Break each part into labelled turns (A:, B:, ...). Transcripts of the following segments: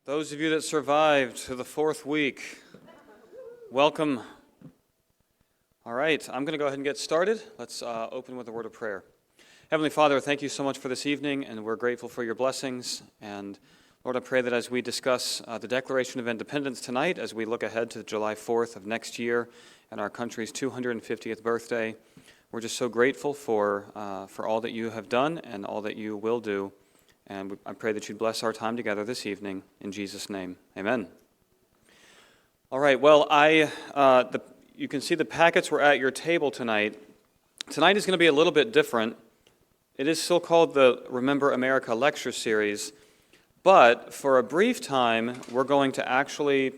A: Those of you that survived to the fourth week, welcome. All right, I'm going to go ahead and get started. Let's open with a word of prayer. Heavenly Father, thank you so much for this evening, and we're grateful for your blessings. And Lord, I pray that as we discuss the Declaration of Independence tonight, as we look ahead to July 4th of next year and our country's 250th birthday, we're just so grateful for all that you have done and all that you will do. And I pray that you'd bless our time together this evening. In Jesus' name, amen. All right, well, you can see the packets were at your table tonight. Tonight is going to be a little bit different. It is still called the Remember America Lecture Series, but for a brief time, we're going to actually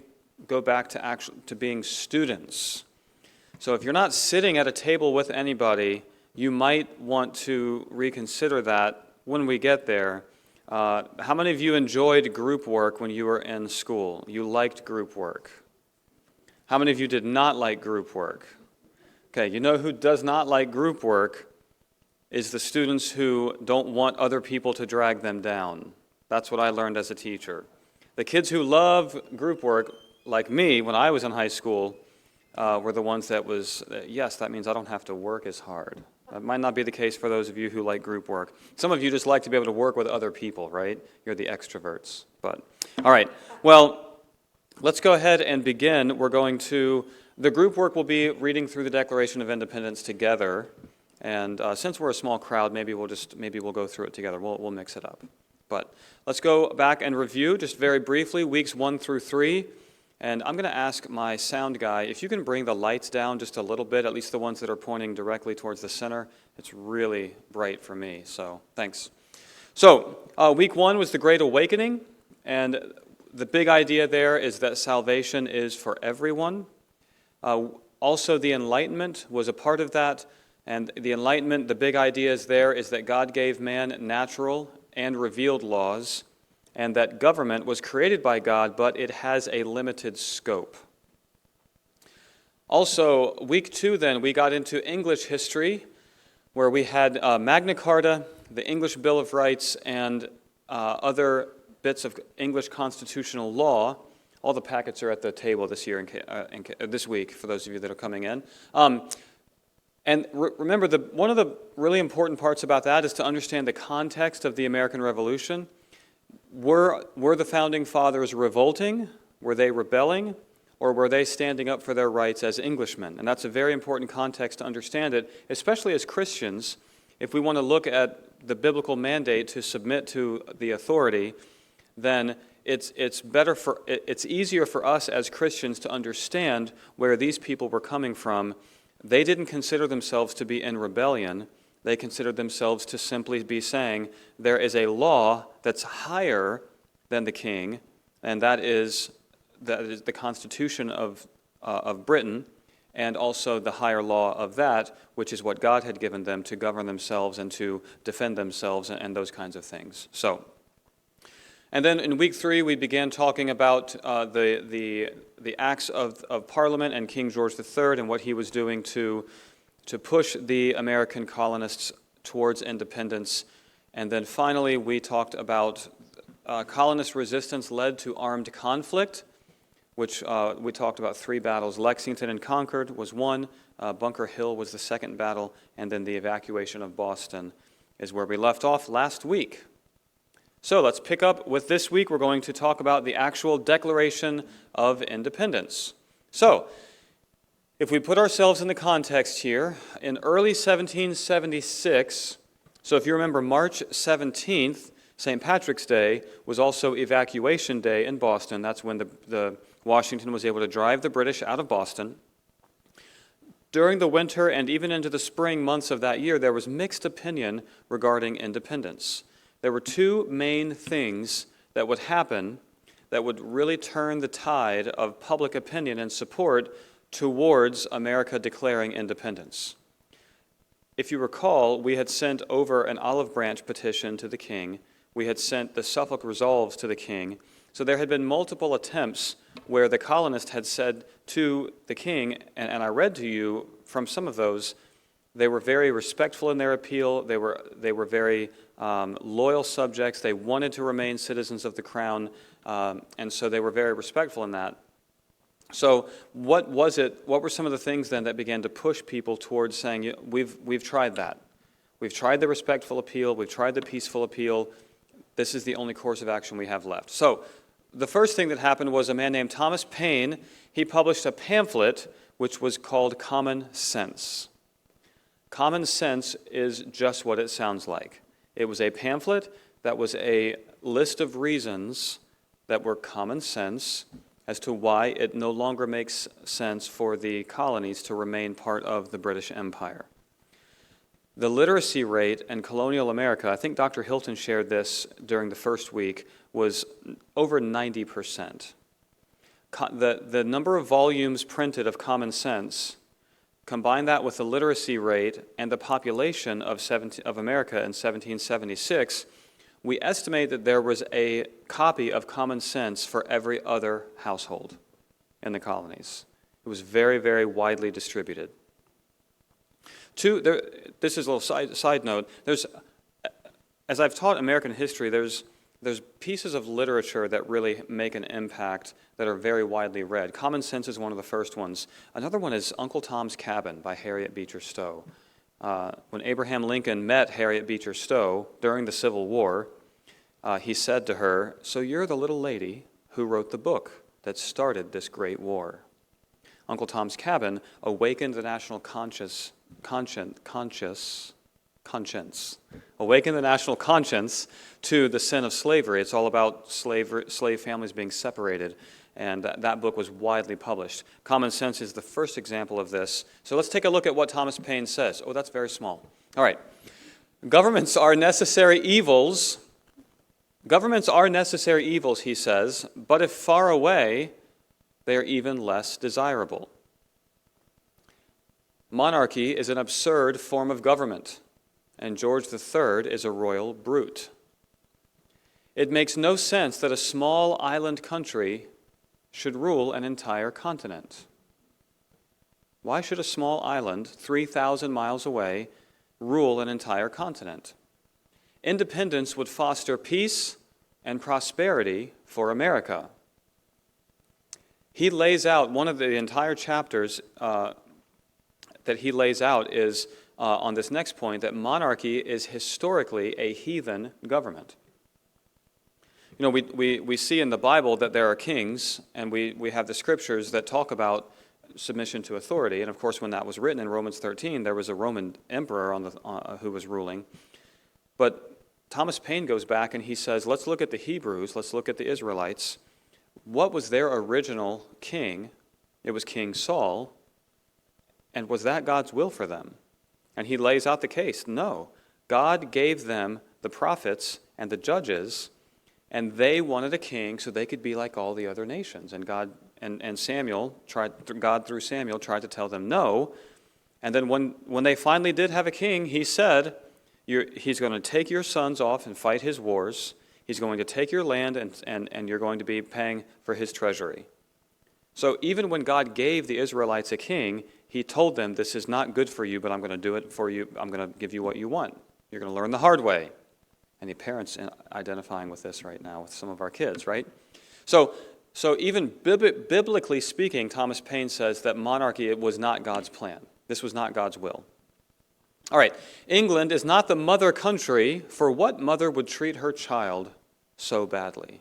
A: go back to being students. So if you're not sitting at a table with anybody, you might want to reconsider that when we get there. How many of you enjoyed group work when you were in school? You liked group work. How many of you did not like group work? Okay, you know who does not like group work is the students who don't want other people to drag them down. That's what I learned as a teacher. The kids who love group work, like me when I was in high school, were the ones that yes, that means I don't have to work as hard. That might not be the case for those of you who like group work. Some of you just like to be able to work with other people, right? You're the extroverts. But all right, well, let's go ahead and begin. The group work will be reading through the Declaration of Independence together. And since we're a small crowd, maybe we'll go through it together. We'll mix it up. But let's go back and review just very briefly weeks 1 through 3. And I'm going to ask my sound guy, if you can bring the lights down just a little bit, at least the ones that are pointing directly towards the center. It's really bright for me, so thanks. So, week 1 was the Great Awakening, and the big idea there is that salvation is for everyone. Also, the Enlightenment was a part of that, and the Enlightenment, the big idea is that God gave man natural and revealed laws, and that government was created by God, but it has a limited scope. Also, week 2 then, we got into English history, where we had Magna Carta, the English Bill of Rights, and other bits of English constitutional law. All the packets are at the table this week, for those of you that are coming in. And remember, one of the really important parts about that is to understand the context of the American Revolution. Were the Founding Fathers revolting? Were they rebelling? Or were they standing up for their rights as Englishmen? And that's a very important context to understand it, especially as Christians. If we want to look at the biblical mandate to submit to the authority, then it's easier for us as Christians to understand where these people were coming from. They didn't consider themselves to be in rebellion. They considered themselves to simply be saying there is a law that's higher than the king, and that is the Constitution of Britain, and also the higher law of that, which is what God had given them to govern themselves and to defend themselves and those kinds of things. And then in week 3, we began talking about the acts of Parliament and King George III and what he was doing to push the American colonists towards independence. And then finally, we talked about colonist resistance led to armed conflict, which we talked about 3 battles. Lexington and Concord was one, Bunker Hill was the second battle, and then the evacuation of Boston is where we left off last week. So let's pick up with this week. We're going to talk about the actual Declaration of Independence. So, if we put ourselves in the context here, in early 1776, so if you remember March 17th, St. Patrick's Day, was also Evacuation Day in Boston. That's when the Washington was able to drive the British out of Boston. During the winter and even into the spring months of that year, there was mixed opinion regarding independence. There were 2 main things that would happen that would really turn the tide of public opinion and support towards America declaring independence. If you recall, we had sent over an olive branch petition to the king. We had sent the Suffolk Resolves to the king. So there had been multiple attempts where the colonists had said to the king, and I read to you from some of those, They were very respectful in their appeal. They were very loyal subjects. They wanted to remain citizens of the crown, and so they were very respectful in that. So what were some of the things then that began to push people towards saying, we've tried that. We've tried the respectful appeal. We've tried the peaceful appeal. This is the only course of action we have left. So the first thing that happened was a man named Thomas Paine. He published a pamphlet which was called Common Sense. Common Sense is just what it sounds like. It was a pamphlet that was a list of reasons that were common sense as to why it no longer makes sense for the colonies to remain part of the British Empire. The literacy rate in colonial America, I think Dr. Hilton shared this during the first week, was over 90%. The number of volumes printed of Common Sense, combine that with the literacy rate and the population of America in 1776, we estimate that there was a copy of Common Sense for every other household in the colonies. It was very, very widely distributed. This is a little side note. As I've taught American history, there's pieces of literature that really make an impact that are very widely read. Common Sense is one of the first ones. Another one is Uncle Tom's Cabin by Harriet Beecher Stowe. When Abraham Lincoln met Harriet Beecher Stowe during the Civil War, he said to her, "So you're the little lady who wrote the book that started this great war." Uncle Tom's Cabin awakened the national conscience, awaken the national conscience to the sin of slavery. It's all about slave families being separated, and that book was widely published. Common Sense is the first example of this. So let's take a look at what Thomas Paine says. Oh, that's very small. All right. Governments are necessary evils. Governments are necessary evils, he says, but if far away, they are even less desirable. Monarchy is an absurd form of government, and George III is a royal brute. It makes no sense that a small island country should rule an entire continent. Why should a small island 3,000 miles away rule an entire continent? Independence would foster peace and prosperity for America. He lays out, one of the entire chapters that he lays out is on this next point, that monarchy is historically a heathen government. You know, we see in the Bible that there are kings, and we have the scriptures that talk about submission to authority. And of course, when that was written in Romans 13, there was a Roman emperor who was ruling. But Thomas Paine goes back and he says, let's look at the Hebrews, let's look at the Israelites. What was their original king? It was King Saul. And was that God's will for them? And he lays out the case. No. God gave them the prophets and the judges, and they wanted a king so they could be like all the other nations. And God through Samuel tried to tell them no. And then when they finally did have a king, he said, he's going to take your sons off and fight his wars. He's going to take your land, and you're going to be paying for his treasury. So even when God gave the Israelites a king, he told them, this is not good for you, but I'm going to do it for you. I'm going to give you what you want. You're going to learn the hard way. And the parents identifying with this right now with some of our kids, right? So even biblically speaking, Thomas Paine says that monarchy was not God's plan. This was not God's will. All right, England is not the mother country, for what mother would treat her child so badly?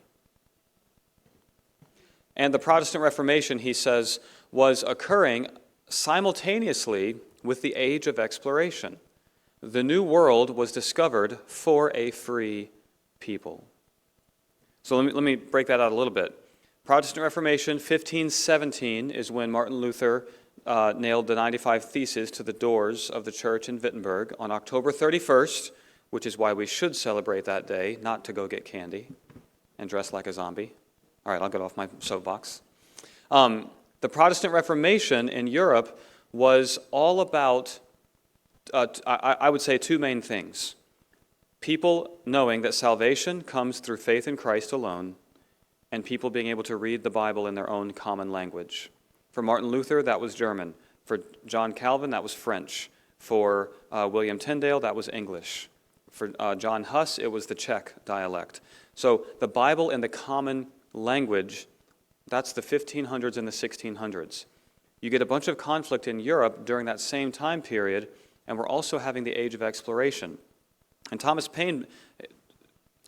A: And the Protestant Reformation, he says, was occurring simultaneously with the age of exploration. The New World was discovered for a free people. So let me break that out a little bit. Protestant Reformation, 1517, is when Martin Luther nailed the 95 Theses to the doors of the church in Wittenberg on October 31st, which is why we should celebrate that day, not to go get candy and dress like a zombie. All right, I'll get off my soapbox. The Protestant Reformation in Europe was all about, I would say, two main things. People knowing that salvation comes through faith in Christ alone, and people being able to read the Bible in their own common language. For Martin Luther, that was German. For John Calvin, that was French. For William Tyndale, that was English. For John Huss, it was the Czech dialect. So the Bible in the common language, that's the 1500s and the 1600s. You get a bunch of conflict in Europe during that same time period, and we're also having the age of exploration. And Thomas Paine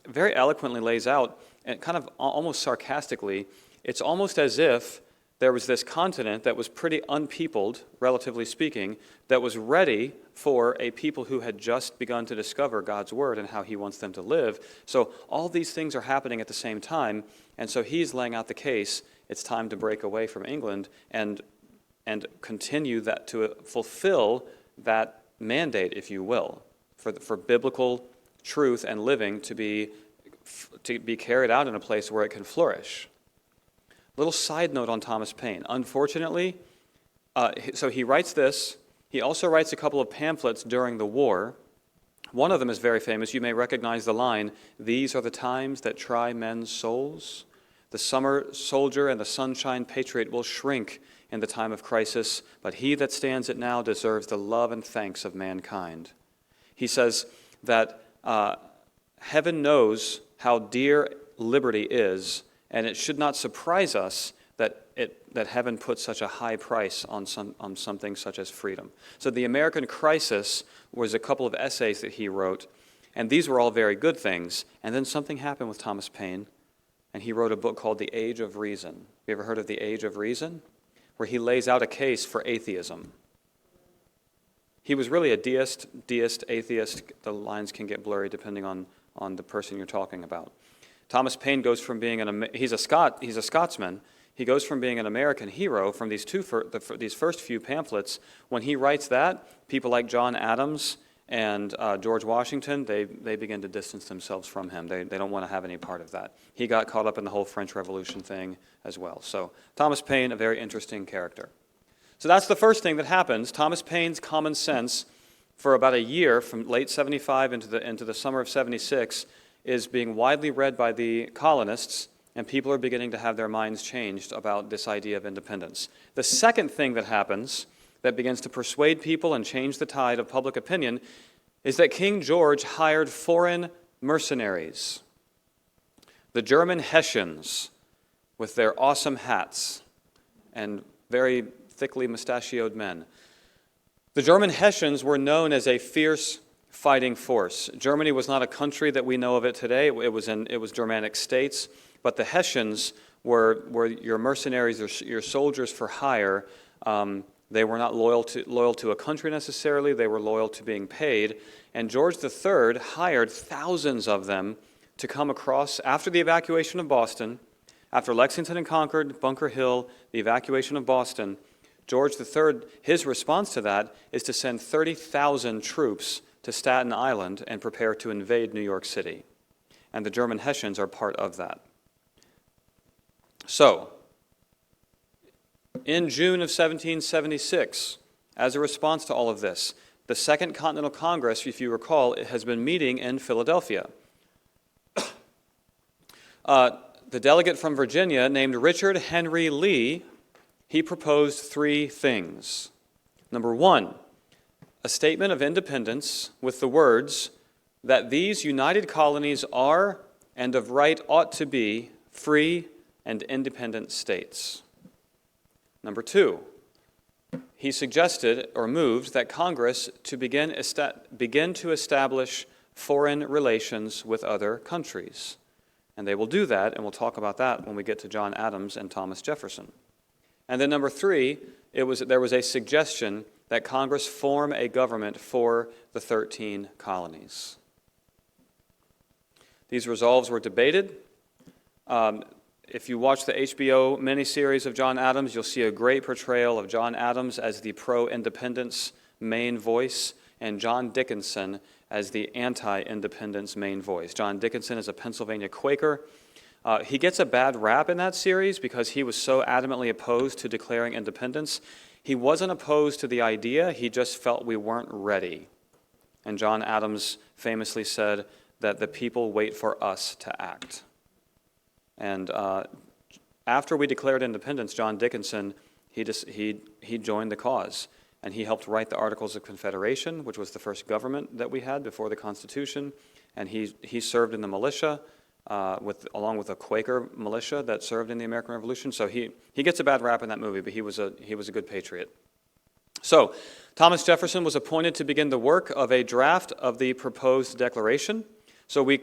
A: very eloquently lays out, and kind of almost sarcastically, it's almost as if there was this continent that was pretty unpeopled, relatively speaking, that was ready for a people who had just begun to discover God's Word and how He wants them to live. So all these things are happening at the same time, and so he's laying out the case. It's time to break away from England and continue that, to fulfill that mandate, if you will, for biblical truth and living to be carried out in a place where it can flourish. Little side note on Thomas Paine. Unfortunately, so he writes this. He also writes a couple of pamphlets during the war. One of them is very famous. You may recognize the line, "These are the times that try men's souls. The summer soldier and the sunshine patriot will shrink in the time of crisis, but he that stands it now deserves the love and thanks of mankind." He says that heaven knows how dear liberty is, and it should not surprise us that heaven puts such a high price on something such as freedom. So the American Crisis was a couple of essays that he wrote, and these were all very good things. And then something happened with Thomas Paine, and he wrote a book called The Age of Reason. Have you ever heard of The Age of Reason? Where he lays out a case for atheism. He was really a deist, atheist. The lines can get blurry depending on the person you're talking about. Thomas Paine goes from being he's a Scotsman. He goes from being an American hero from these these first few pamphlets. When he writes that, people like John Adams and George Washington, they begin to distance themselves from him. They don't want to have any part of that. He got caught up in the whole French Revolution thing as well. So Thomas Paine, a very interesting character. So that's the first thing that happens. Thomas Paine's common sense, for about a year, from late 75 into the summer of 76, is being widely read by the colonists, and people are beginning to have their minds changed about this idea of independence. The second thing that happens that begins to persuade people and change the tide of public opinion is that King George hired foreign mercenaries. The German Hessians, with their awesome hats and very thickly mustachioed men. The German Hessians were known as a fierce fighting force. Germany was not a country that we know of it today. It was Germanic states, but the Hessians were your mercenaries, your soldiers for hire. They were not loyal to a country necessarily. They were loyal to being paid. And George III hired thousands of them to come across after the evacuation of Boston, after Lexington and Concord, Bunker Hill, the evacuation of Boston. George III, his response to that is to send 30,000 troops to Staten Island and prepare to invade New York City. And the German Hessians are part of that. So, in June of 1776, as a response to all of this, the Second Continental Congress, if you recall, it has been meeting in Philadelphia. The delegate from Virginia, named Richard Henry Lee, he proposed three things. Number one, a statement of independence with the words that these united colonies are and of right ought to be free and independent states. Number two, he suggested or moved that Congress to begin to establish foreign relations with other countries. And they will do that, and we'll talk about that when we get to John Adams and Thomas Jefferson. And then number three, there was a suggestion that Congress form a government for the 13 colonies. These resolves were debated. If you watch the HBO miniseries of John Adams, you'll see a great portrayal of John Adams as the pro-independence main voice and John Dickinson as the anti-independence main voice. John Dickinson is a Pennsylvania Quaker. He gets a bad rap in that series because he was so adamantly opposed to declaring independence. He wasn't opposed to the idea, he just felt we weren't ready. And John Adams famously said that the people wait for us to act. And after we declared independence, John Dickinson, he joined the cause. and he helped write the Articles of Confederation, which was the first government that we had before the Constitution, and he served in the militia, along with a Quaker militia that served in the American Revolution. So he gets a bad rap in that movie, but he was a good patriot. So Thomas Jefferson was appointed to begin the work of a draft of the proposed Declaration. So we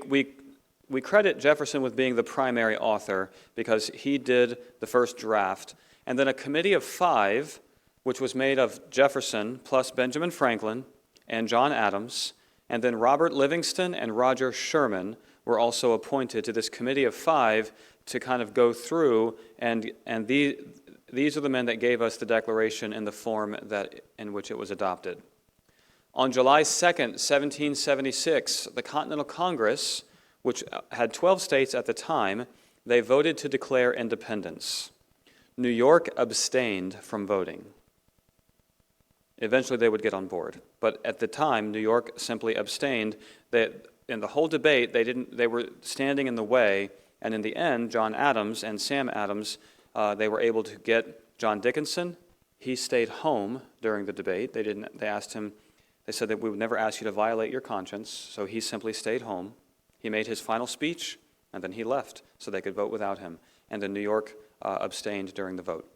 A: credit Jefferson with being the primary author because he did the first draft. And then a committee of 5, which was made of Jefferson plus Benjamin Franklin and John Adams, and then Robert Livingston and Roger Sherman were also appointed to this committee of 5 to kind of go through, and these are the men that gave us the Declaration in the form in which it was adopted. On July 2nd, 1776, the Continental Congress, which had 12 states at the time, they voted to declare independence. New York abstained from voting. Eventually they would get on board, but at the time, New York simply abstained. In the whole debate, they were standing in the way, and in the end, John Adams and Sam Adams, they were able to get John Dickinson. He stayed home during the debate. They asked him, they said that we would never ask you to violate your conscience, so he simply stayed home. He made his final speech, and then he left so they could vote without him. And then New York abstained during the vote.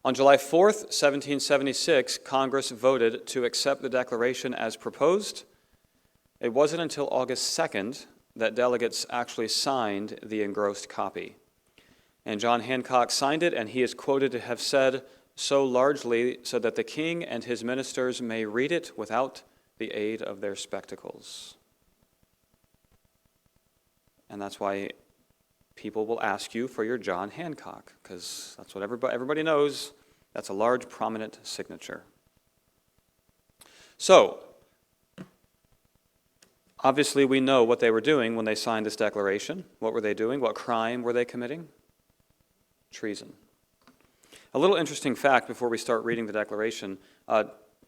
A: On July 4th, 1776, Congress voted to accept the Declaration as proposed. It wasn't until August 2nd that delegates actually signed the engrossed copy. And John Hancock signed it, and he is quoted to have said, "So largely so that the king and his ministers may read it without the aid of their spectacles." And that's why people will ask you for your John Hancock, because that's what everybody knows. That's a large, prominent signature. So, obviously we know what they were doing when they signed this declaration. What were they doing? What crime were they committing? Treason. A little interesting fact before we start reading the Declaration.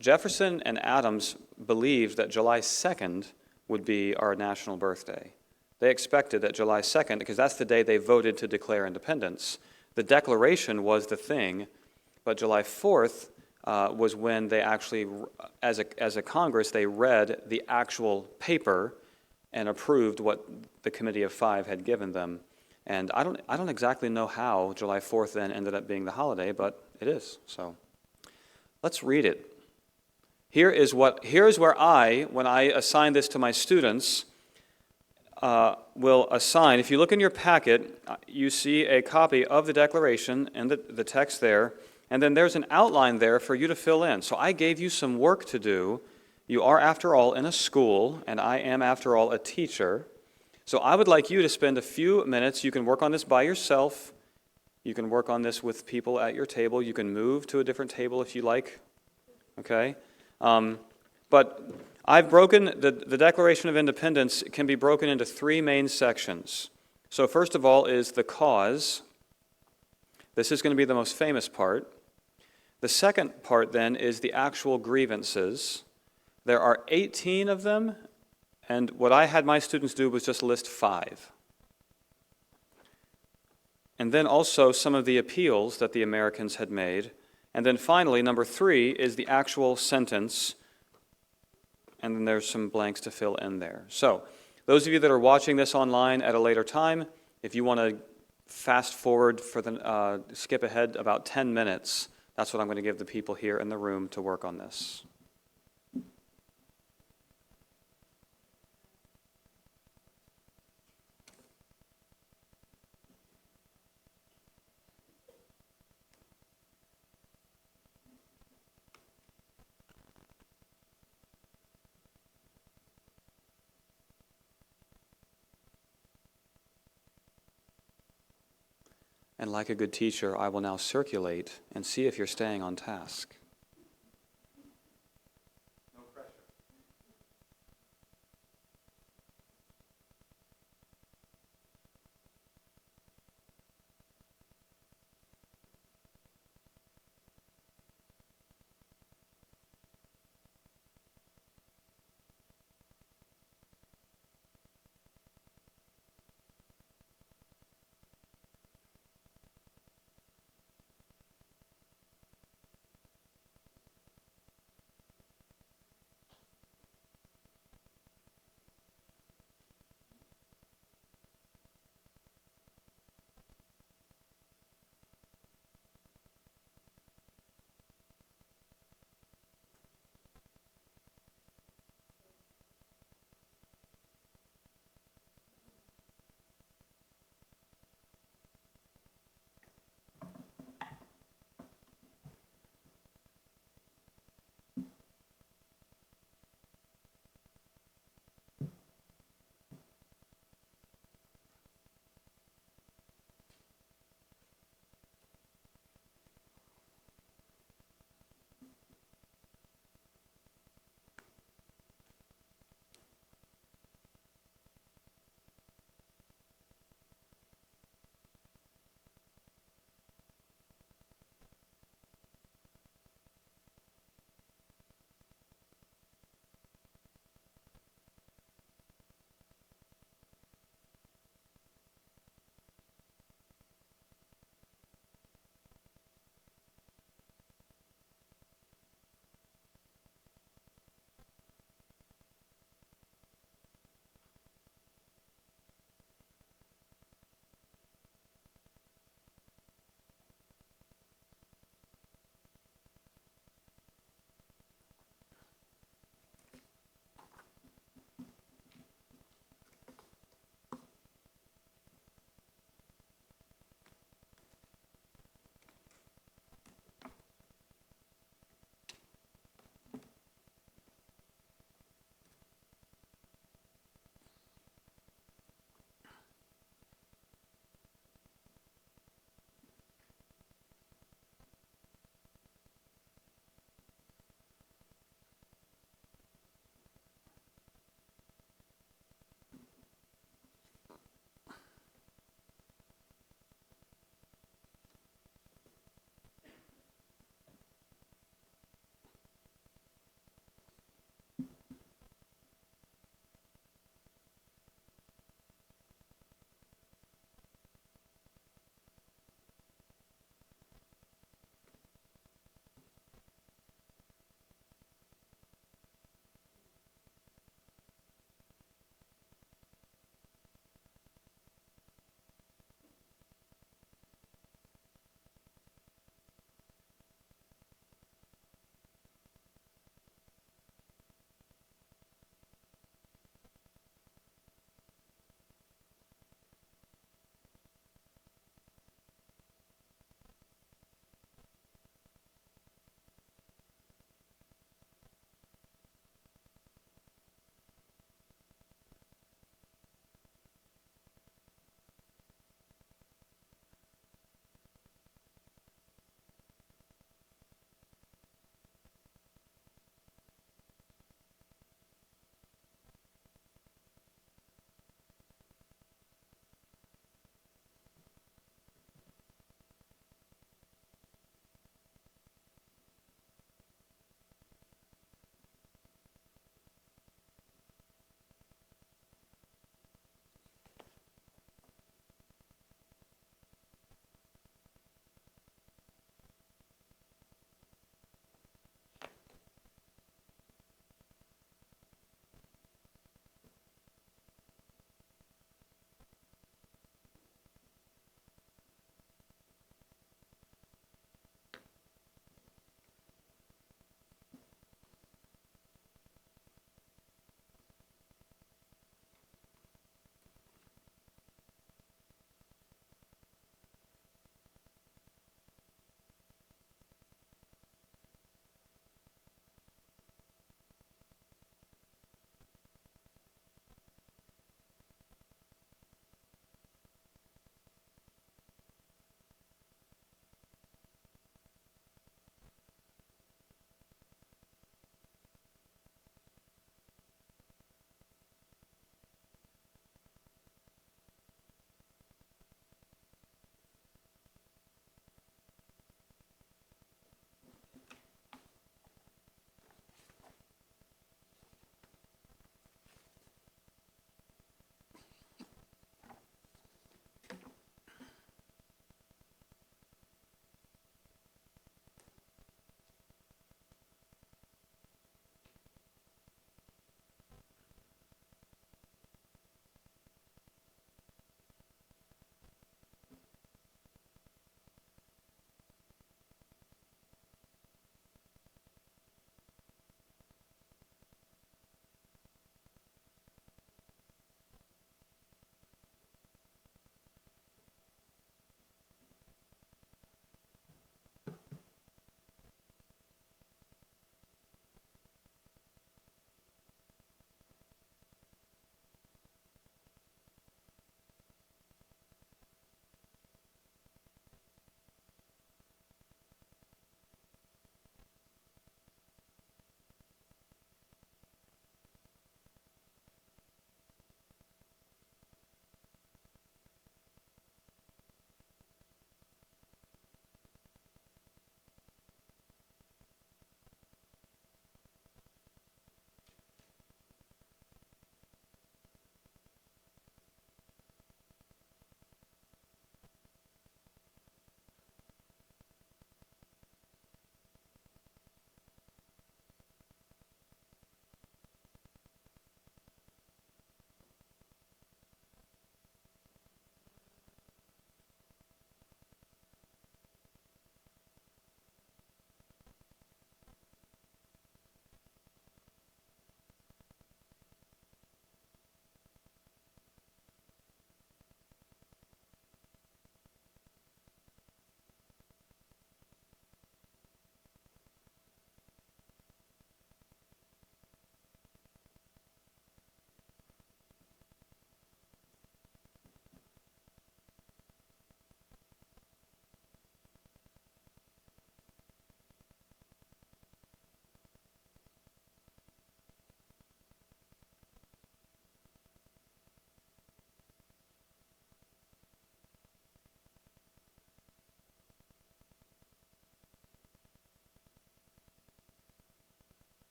A: Jefferson and Adams believed that July 2nd would be our national birthday. They expected that July 2nd, because that's the day they voted to declare independence, the Declaration was the thing, but July 4th was when they actually, as a Congress, they read the actual paper and approved what the Committee of 5 had given them. And I don't exactly know how July 4th then ended up being the holiday, but it is. So let's read it. Here is where when I assign this to my students, will assign. If you look in your packet, you see a copy of the Declaration and the text there, and then there's an outline there for you to fill in. So I gave you some work to do. You are, after all, in a school, and I am, after all, a teacher. So I would like you to spend a few minutes. You can work on this by yourself. You can work on this with people at your table. You can move to a different table if you like. Okay? But I've broken, the Declaration of Independence can be broken into 3 main sections. So first of all is the cause. This is going to be the most famous part. The second part then is the actual grievances. There are 18 of them, and what I had my students do was just list 5. And then also some of the appeals that the Americans had made. And then finally, number 3 is the actual sentence, and then there's some blanks to fill in there. So those of you that are watching this online at a later time, if you want to fast forward skip ahead about 10 minutes, that's what I'm going to give the people here in the room to work on this. And like a good teacher, I will now circulate and see if you're staying on task. No pressure.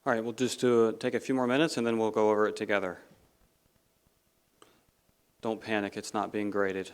A: All right, we'll just take a few more minutes and then we'll go over it together. Don't panic, it's not being graded.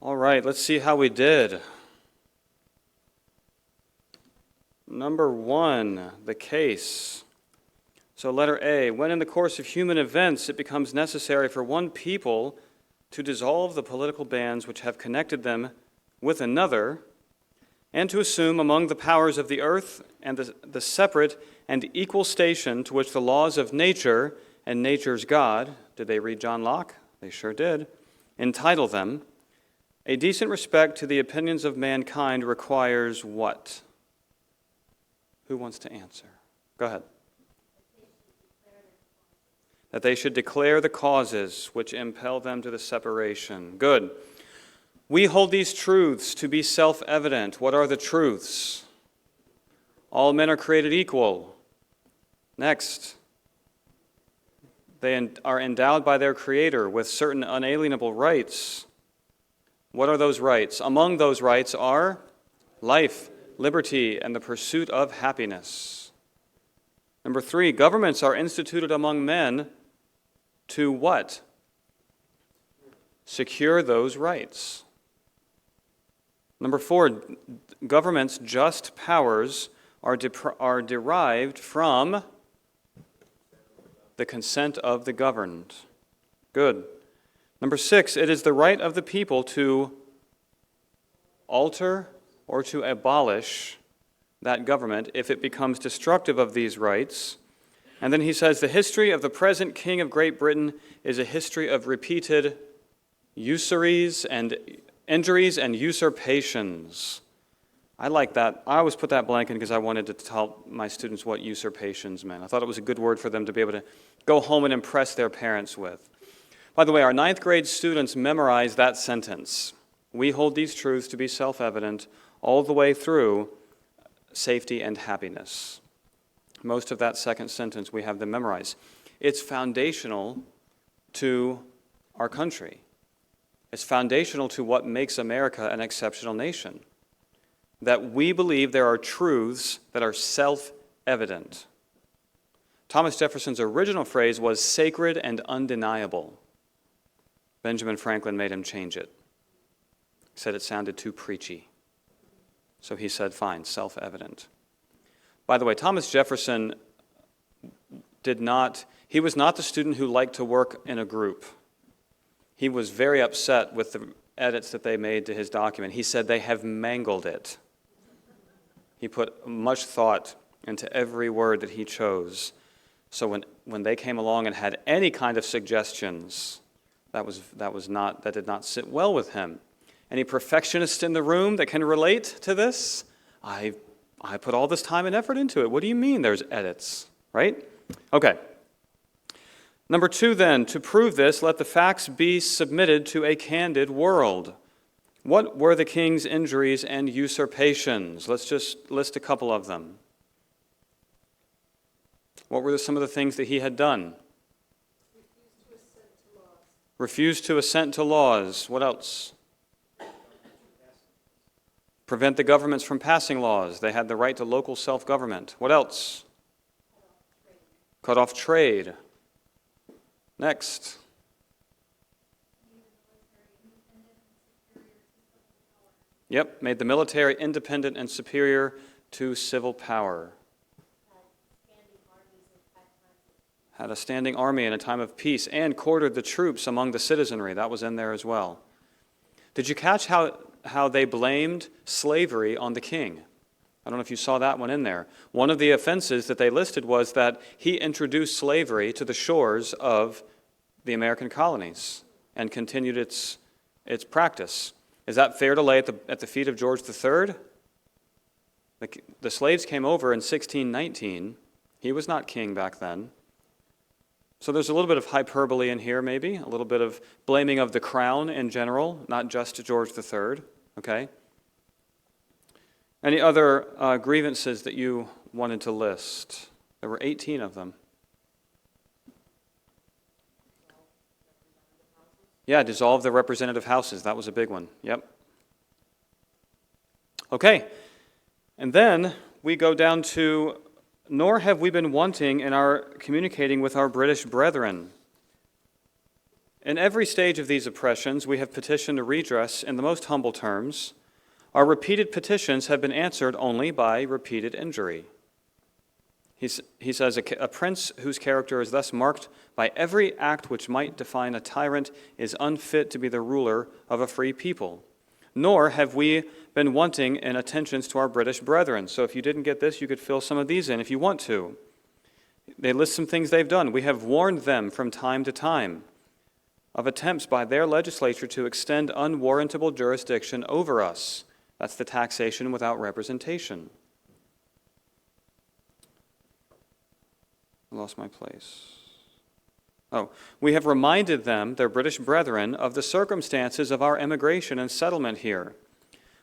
A: All right, let's see how we did. Number 1, the case. So letter A, when in the course of human events it becomes necessary for one people to dissolve the political bands which have connected them with another, and to assume among the powers of the earth and the separate and equal station to which the laws of nature and nature's God, did they read John Locke? They sure did, entitle them, a decent respect to the opinions of mankind requires what? Who wants to answer? Go ahead. That they should declare the causes which impel them to the separation. Good. We hold these truths to be self-evident. What are the truths? All men are created equal. Next. They are endowed by their Creator with certain unalienable rights. What are those rights? Among those rights are life, liberty, and the pursuit of happiness. Number 3, governments are instituted among men to what? Secure those rights. Number 4, government's just powers are derived from the consent of the governed. Good. Number 6, it is the right of the people to alter or to abolish that government if it becomes destructive of these rights. And then he says, the history of the present King of Great Britain is a history of repeated usuries and injuries and usurpations. I like that. I always put that blank in because I wanted to tell my students what usurpations meant. I thought it was a good word for them to be able to go home and impress their parents with. By the way, our 9th grade students memorized that sentence. We hold these truths to be self-evident all the way through safety and happiness. Most of that second sentence we have them memorize. It's foundational to our country. It's foundational to what makes America an exceptional nation. That we believe there are truths that are self-evident. Thomas Jefferson's original phrase was sacred and undeniable. Benjamin Franklin made him change it. He said it sounded too preachy. So he said, fine, self-evident. By the way, Thomas Jefferson he was not the student who liked to work in a group. He was very upset with the edits that they made to his document. He said they have mangled it. He put much thought into every word that he chose. So when they came along and had any kind of suggestions, that did not sit well with him. Any perfectionists in the room that can relate to this? I put all this time and effort into it. What do you mean there's edits? right? Okay. Number 2 then, to prove this, let the facts be submitted to a candid world. What were the king's injuries and usurpations? Let's just list a couple of them. What were some of the things that he had done? Refused to assent to laws. What else? Prevent the governments from passing laws. They had the right to local self-government. What else? Cut off trade. Next. Yep, made the military independent and superior to civil power. Had a standing army in a time of peace and quartered the troops among the citizenry. That was in there as well. Did you catch how they blamed slavery on the king? I don't know if you saw that one in there. One of the offenses that they listed was that he introduced slavery to the shores of the American colonies and continued its practice. Is that fair to lay at the feet of George III? The slaves came over in 1619. He was not king back then. So there's a little bit of hyperbole in here, maybe, a little bit of blaming of the crown in general, not just George III, okay? Any other grievances that you wanted to list? There were 18 of them. Yeah, dissolve the representative houses. That was a big one. Yep. Okay. And then we go down to, nor have we been wanting in our communicating with our British brethren. In every stage of these oppressions, we have petitioned a redress in the most humble terms. Our repeated petitions have been answered only by repeated injury. He says, a prince whose character is thus marked by every act which might define a tyrant is unfit to be the ruler of a free people. Nor have we been wanting in attentions to our British brethren. So if you didn't get this, you could fill some of these in if you want to. They list some things they've done. We have warned them from time to time of attempts by their legislature to extend unwarrantable jurisdiction over us. That's the taxation without representation. I lost my place. We have reminded them, their British brethren, of the circumstances of our emigration and settlement here.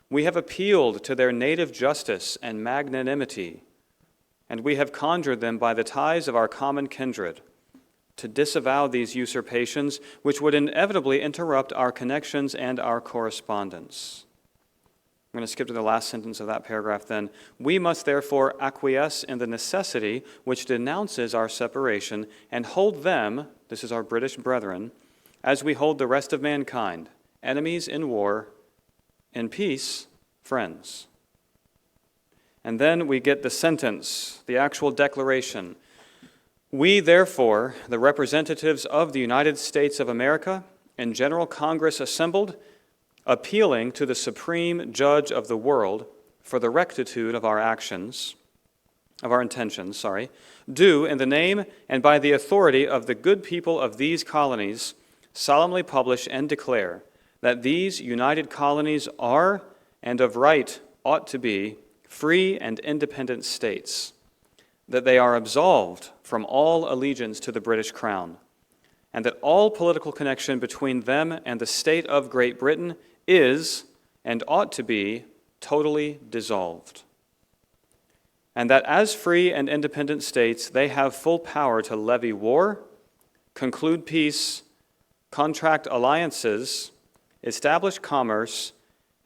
A: We have appealed to their native justice and magnanimity, and we have conjured them by the ties of our common kindred to disavow these usurpations, which would inevitably interrupt our connections and our correspondence. I'm going to skip to the last sentence of that paragraph then. We must therefore acquiesce in the necessity which denounces our separation and hold them, this is our British brethren, as we hold the rest of mankind, enemies in war, in peace, friends. And then we get the sentence, the actual declaration. We, therefore, the representatives of the United States of America, in General Congress assembled, appealing to the supreme judge of the world for the rectitude of our actions, of our intentions, do in the name and by the authority of the good people of these colonies solemnly publish and declare that these united colonies are and of right ought to be free and independent states, that they are absolved from all allegiance to the British Crown, and that all political connection between them and the state of Great Britain is and ought to be totally dissolved, and that as free and independent states, they have full power to levy war, conclude peace, contract alliances, establish commerce,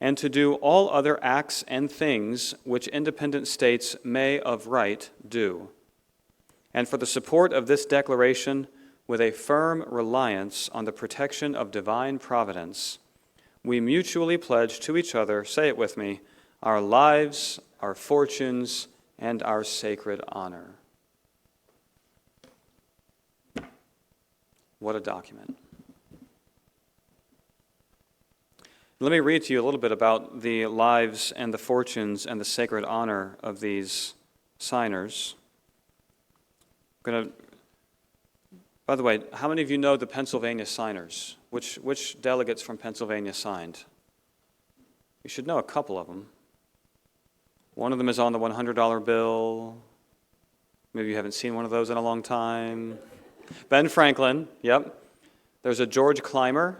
A: and to do all other acts and things which independent states may of right do. And for the support of this declaration, with a firm reliance on the protection of divine providence, we mutually pledge to each other, say it with me, our lives, our fortunes, and our sacred honor. What a document. Let me read to you a little bit about the lives and the fortunes and the sacred honor of these signers. By the way, how many of you know the Pennsylvania signers? Which delegates from Pennsylvania signed? You should know a couple of them. One of them is on the $100 bill. Maybe you haven't seen one of those in a long time. Ben Franklin, yep. There's a George Clymer.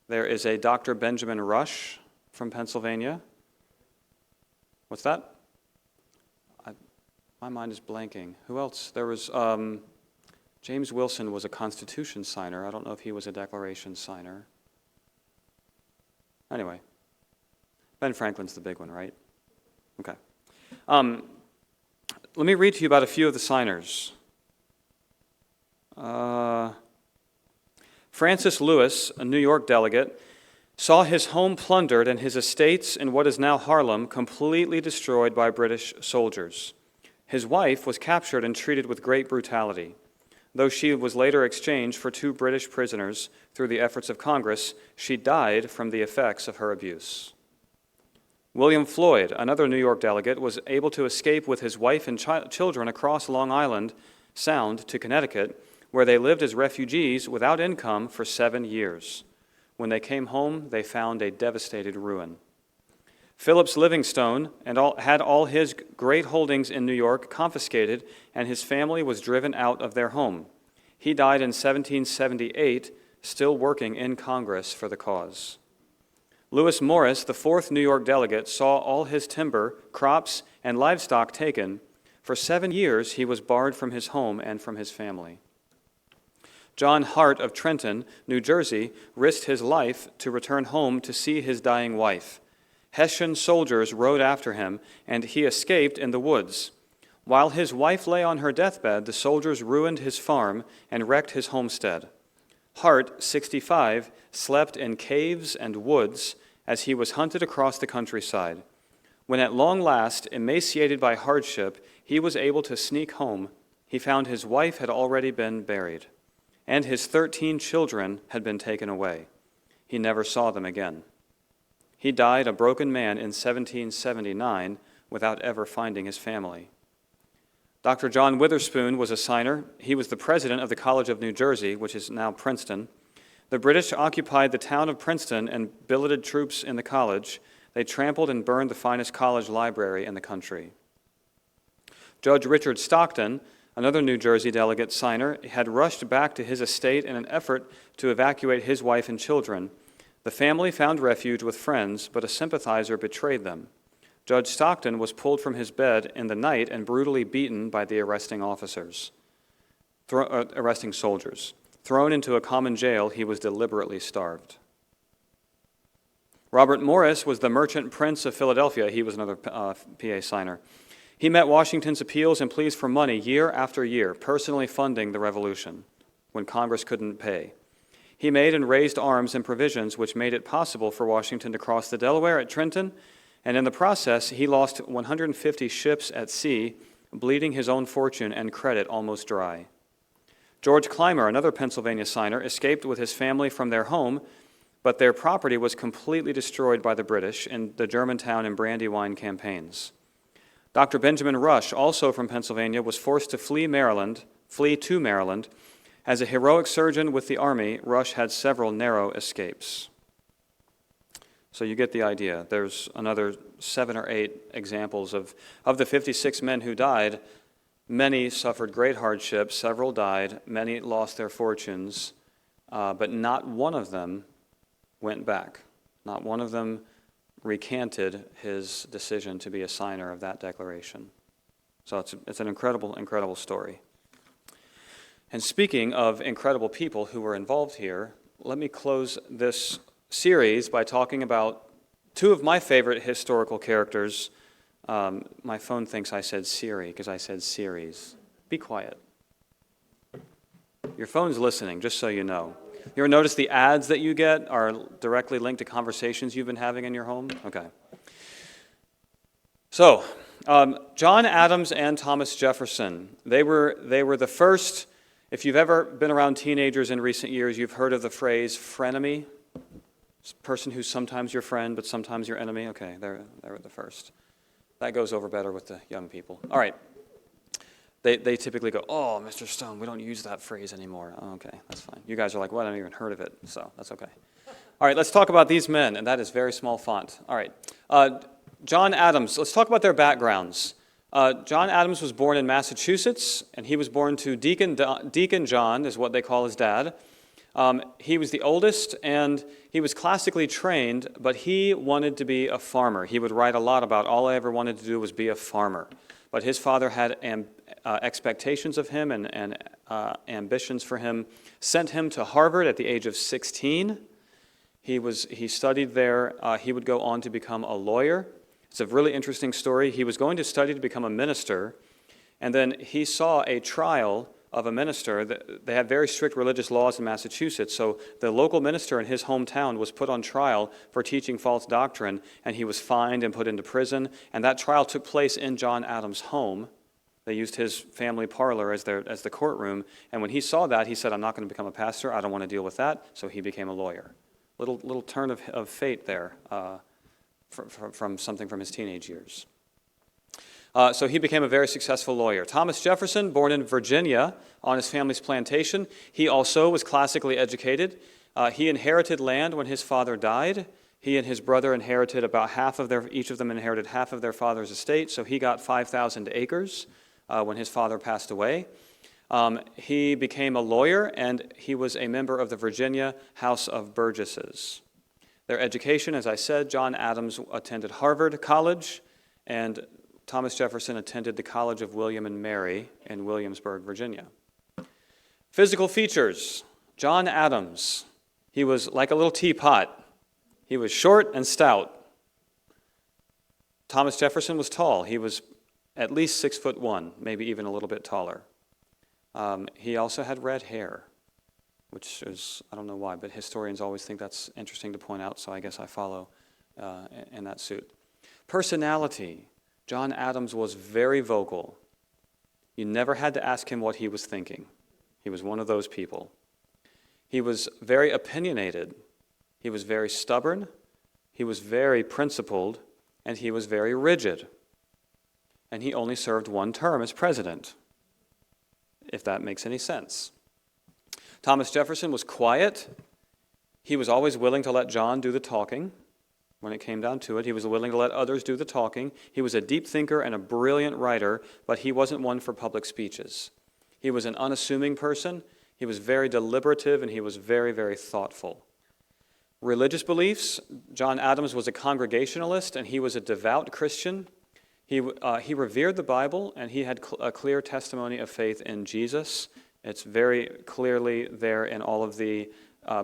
A: There is a Dr. Benjamin Rush from Pennsylvania. What's that? My mind is blanking. Who else? There was James Wilson was a Constitution signer. I don't know if he was a Declaration signer. Anyway, Ben Franklin's the big one, right? Okay. Let me read to you about a few of the signers. Francis Lewis, a New York delegate, saw his home plundered and his estates in what is now Harlem completely destroyed by British soldiers. His wife was captured and treated with great brutality. Though she was later exchanged for 2 British prisoners through the efforts of Congress, she died from the effects of her abuse. William Floyd, another New York delegate, was able to escape with his wife and children across Long Island Sound to Connecticut, where they lived as refugees without income for 7 years. When they came home, they found a devastated ruin. Phillips Livingstone had all his great holdings in New York confiscated, and his family was driven out of their home. He died in 1778, still working in Congress for the cause. Lewis Morris, the 4th New York delegate, saw all his timber, crops, and livestock taken. For 7 years, he was barred from his home and from his family. John Hart of Trenton, New Jersey, risked his life to return home to see his dying wife. Hessian soldiers rode after him, and he escaped in the woods. While his wife lay on her deathbed, the soldiers ruined his farm and wrecked his homestead. Hart, 65, slept in caves and woods as he was hunted across the countryside. When at long last, emaciated by hardship, he was able to sneak home, he found his wife had already been buried, and his 13 children had been taken away. He never saw them again. He died a broken man in 1779 without ever finding his family. Dr. John Witherspoon was a signer. He was the president of the College of New Jersey, which is now Princeton. The British occupied the town of Princeton and billeted troops in the college. They trampled and burned the finest college library in the country. Judge Richard Stockton, another New Jersey delegate signer, had rushed back to his estate in an effort to evacuate his wife and children. The family found refuge with friends, but a sympathizer betrayed them. Judge Stockton was pulled from his bed in the night and brutally beaten by the arresting soldiers. Thrown into a common jail, he was deliberately starved. Robert Morris was the merchant prince of Philadelphia. He was another PA signer. He met Washington's appeals and pleas for money year after year, personally funding the revolution when Congress couldn't pay. He made and raised arms and provisions which made it possible for Washington to cross the Delaware at Trenton, and in the process, he lost 150 ships at sea, bleeding his own fortune and credit almost dry. George Clymer, another Pennsylvania signer, escaped with his family from their home, but their property was completely destroyed by the British in the Germantown and Brandywine campaigns. Dr. Benjamin Rush, also from Pennsylvania, was forced to flee to Maryland. As a heroic surgeon with the Army, Rush had several narrow escapes. So you get the idea. There's another 7 or 8 examples of the 56 men who died. Many suffered great hardship, several died, many lost their fortunes, but not one of them went back. Not one of them recanted his decision to be a signer of that declaration. So it's an incredible, incredible story. And speaking of incredible people who were involved here, let me close this series by talking about 2 of my favorite historical characters. My phone thinks I said Siri because I said series. Be quiet. Your phone's listening, just so you know. You ever notice the ads that you get are directly linked to conversations you've been having in your home? Okay. So, John Adams and Thomas Jefferson, they were the first. If you've ever been around teenagers in recent years, you've heard of the phrase frenemy. It's a person who's sometimes your friend, but sometimes your enemy. Okay, they were the first. That goes over better with the young people. All right. They typically go, "Oh, Mr. Stone, we don't use that phrase anymore." Oh, okay, that's fine. You guys are like, "Well, I haven't even heard of it," so that's okay. All right, let's talk about these men, and that is very small font. All right. John Adams, let's talk about their backgrounds. John Adams was born in Massachusetts, and he was born to Deacon John, is what they call his dad. He was the oldest, and he was classically trained, but he wanted to be a farmer. He would write a lot about, all I ever wanted to do was be a farmer. But his father had expectations of him and ambitions for him, sent him to Harvard at the age of 16. He studied there. He would go on to become a lawyer. It's a really interesting story. He was going to study to become a minister, and then he saw a trial of a minister. They had very strict religious laws in Massachusetts, so the local minister in his hometown was put on trial for teaching false doctrine, and he was fined and put into prison, and that trial took place in John Adams' home. They used his family parlor as the courtroom, and when he saw that, he said, I'm not going to become a pastor, I don't want to deal with that, so he became a lawyer. Little turn of fate there. From something from his teenage years. So he became a very successful lawyer. Thomas Jefferson, born in Virginia on his family's plantation, he also was classically educated. He inherited land when his father died. He and his brother inherited about each of them inherited half of their father's estate, so he got 5,000 acres when his father passed away. He became a lawyer, and he was a member of the Virginia House of Burgesses. Their education, as I said, John Adams attended Harvard College, and Thomas Jefferson attended the College of William and Mary in Williamsburg, Virginia. Physical features. John Adams, he was like a little teapot. He was short and stout. Thomas Jefferson was tall. He was at least 6'1", maybe even a little bit taller. He also had red hair, which is, I don't know why, but historians always think that's interesting to point out, so I guess I follow in that suit. Personality. John Adams was very vocal. You never had to ask him what he was thinking. He was one of those people. He was very opinionated. He was very stubborn. He was very principled, and he was very rigid. And he only served one term as president, if that makes any sense. Thomas Jefferson was quiet. He was always willing to let John do the talking. When it came down to it, he was willing to let others do the talking. He was a deep thinker and a brilliant writer, but he wasn't one for public speeches. He was an unassuming person. He was very deliberative, and he was very, very thoughtful. Religious beliefs. John Adams was a Congregationalist, and he was a devout Christian. He revered the Bible, and he had a clear testimony of faith in Jesus. It's very clearly there in all of the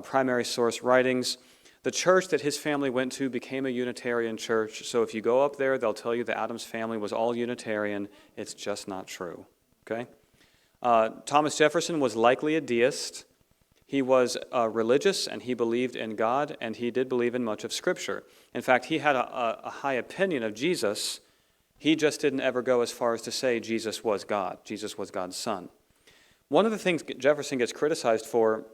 A: primary source writings. The church that his family went to became a Unitarian church, so if you go up there, they'll tell you the Adams family was all Unitarian. It's just not true, okay? Thomas Jefferson was likely a deist. He was religious, and he believed in God, and he did believe in much of Scripture. In fact, he had a high opinion of Jesus. He just didn't ever go as far as to say Jesus was God. Jesus was God's son. One of the things Jefferson gets criticized for,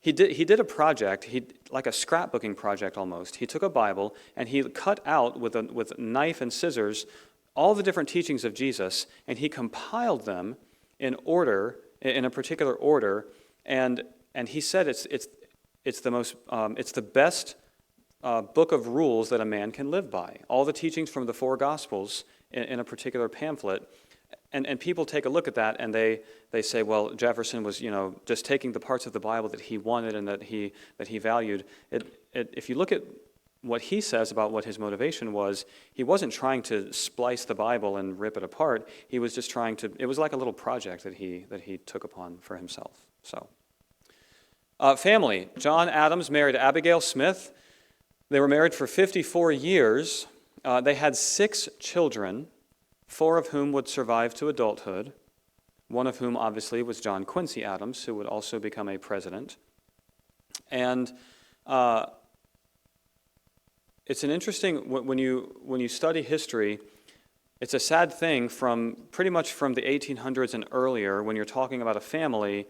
A: he did a project, like a scrapbooking project almost. He took a Bible and he cut out with a knife and scissors all the different teachings of Jesus, and he compiled them in a particular order, and he said it's the best book of rules that a man can live by. All the teachings from the four Gospels in a particular pamphlet. And people take a look at that and they say, well, Jefferson was, just taking the parts of the Bible that he wanted and that he valued. If you look at what he says about what his motivation was, he wasn't trying to splice the Bible and rip it apart. He was just it was like a little project that he took upon for himself. So, family. John Adams married Abigail Smith. They were married for 54 years. They had 6 children, 4 of whom would survive to adulthood, one of whom obviously was John Quincy Adams, who would also become a president. And it's an interesting, when you study history, it's a sad thing pretty much from the 1800s and earlier, when you're talking about a family,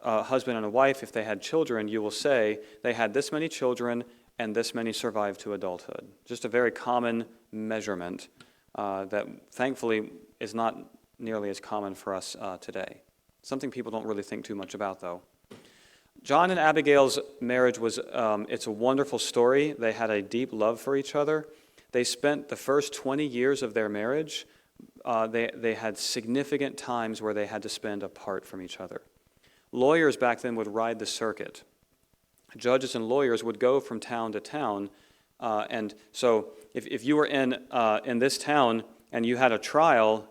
A: a husband and a wife, if they had children, you will say they had this many children and this many survived to adulthood. Just a very common measurement that thankfully is not nearly as common for us today. Something people don't really think too much about, though. John and Abigail's marriage it's a wonderful story. They had a deep love for each other. They spent the first 20 years of their marriage they had significant times where they had to spend apart from each other. Lawyers back then would ride the circuit. Judges and lawyers would go from town to town, and so if you were in this town and you had a trial,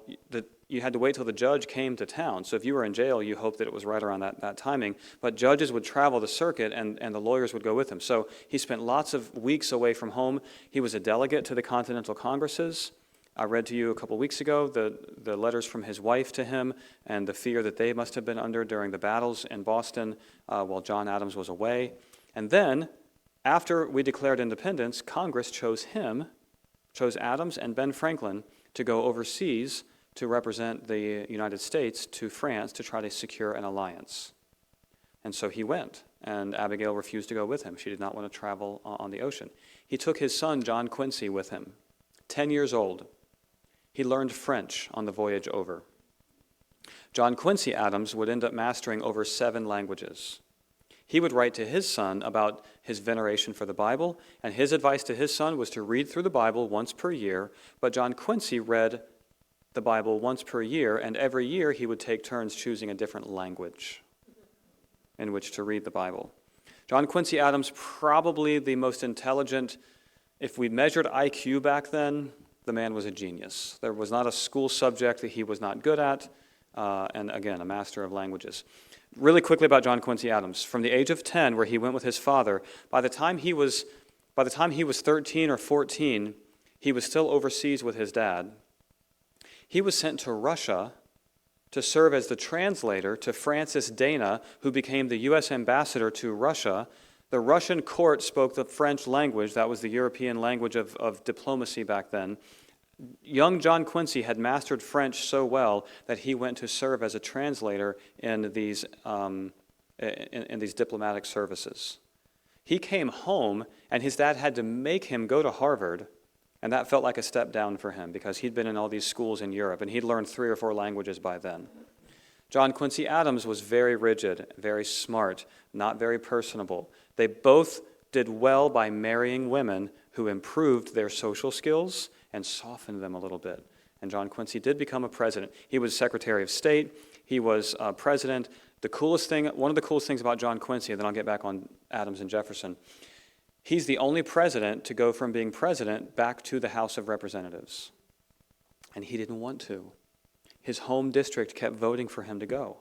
A: you had to wait till the judge came to town. So if you were in jail, you hoped that it was right around that timing. But judges would travel the circuit, and the lawyers would go with him. So he spent lots of weeks away from home. He was a delegate to the Continental Congresses. I read to you a couple weeks ago the letters from his wife to him and the fear that they must have been under during the battles in Boston while John Adams was away. And then, after we declared independence, Congress chose Adams and Ben Franklin to go overseas to represent the United States to France to try to secure an alliance. And so he went, and Abigail refused to go with him. She did not want to travel on the ocean. He took his son, John Quincy, with him, 10 years old. He learned French on the voyage over. John Quincy Adams would end up mastering over 7 languages. He would write to his son about his veneration for the Bible, and his advice to his son was to read through the Bible once per year, but John Quincy read the Bible once per year, and every year he would take turns choosing a different language in which to read the Bible. John Quincy Adams, probably the most intelligent. If we measured IQ back then, the man was a genius. There was not a school subject that he was not good at, and again, a master of languages. Really quickly about John Quincy Adams. From the age of 10, where he went with his father, by the time he was 13 or 14, he was still overseas with his dad. He was sent to Russia to serve as the translator to Francis Dana, who became the U.S. ambassador to Russia. The Russian court spoke the French language. That was the European language of diplomacy back then. Young John Quincy had mastered French so well that he went to serve as a translator in these diplomatic services. He came home, and his dad had to make him go to Harvard, and that felt like a step down for him because he'd been in all these schools in Europe, and he'd learned 3 or 4 languages by then. John Quincy Adams was very rigid, very smart, not very personable. They both did well by marrying women who improved their social skills and softened them a little bit. And John Quincy did become a president. He was Secretary of State. He was president. One of the coolest things about John Quincy, and then I'll get back on Adams and Jefferson, he's the only president to go from being president back to the House of Representatives. And he didn't want to. His home district kept voting for him to go.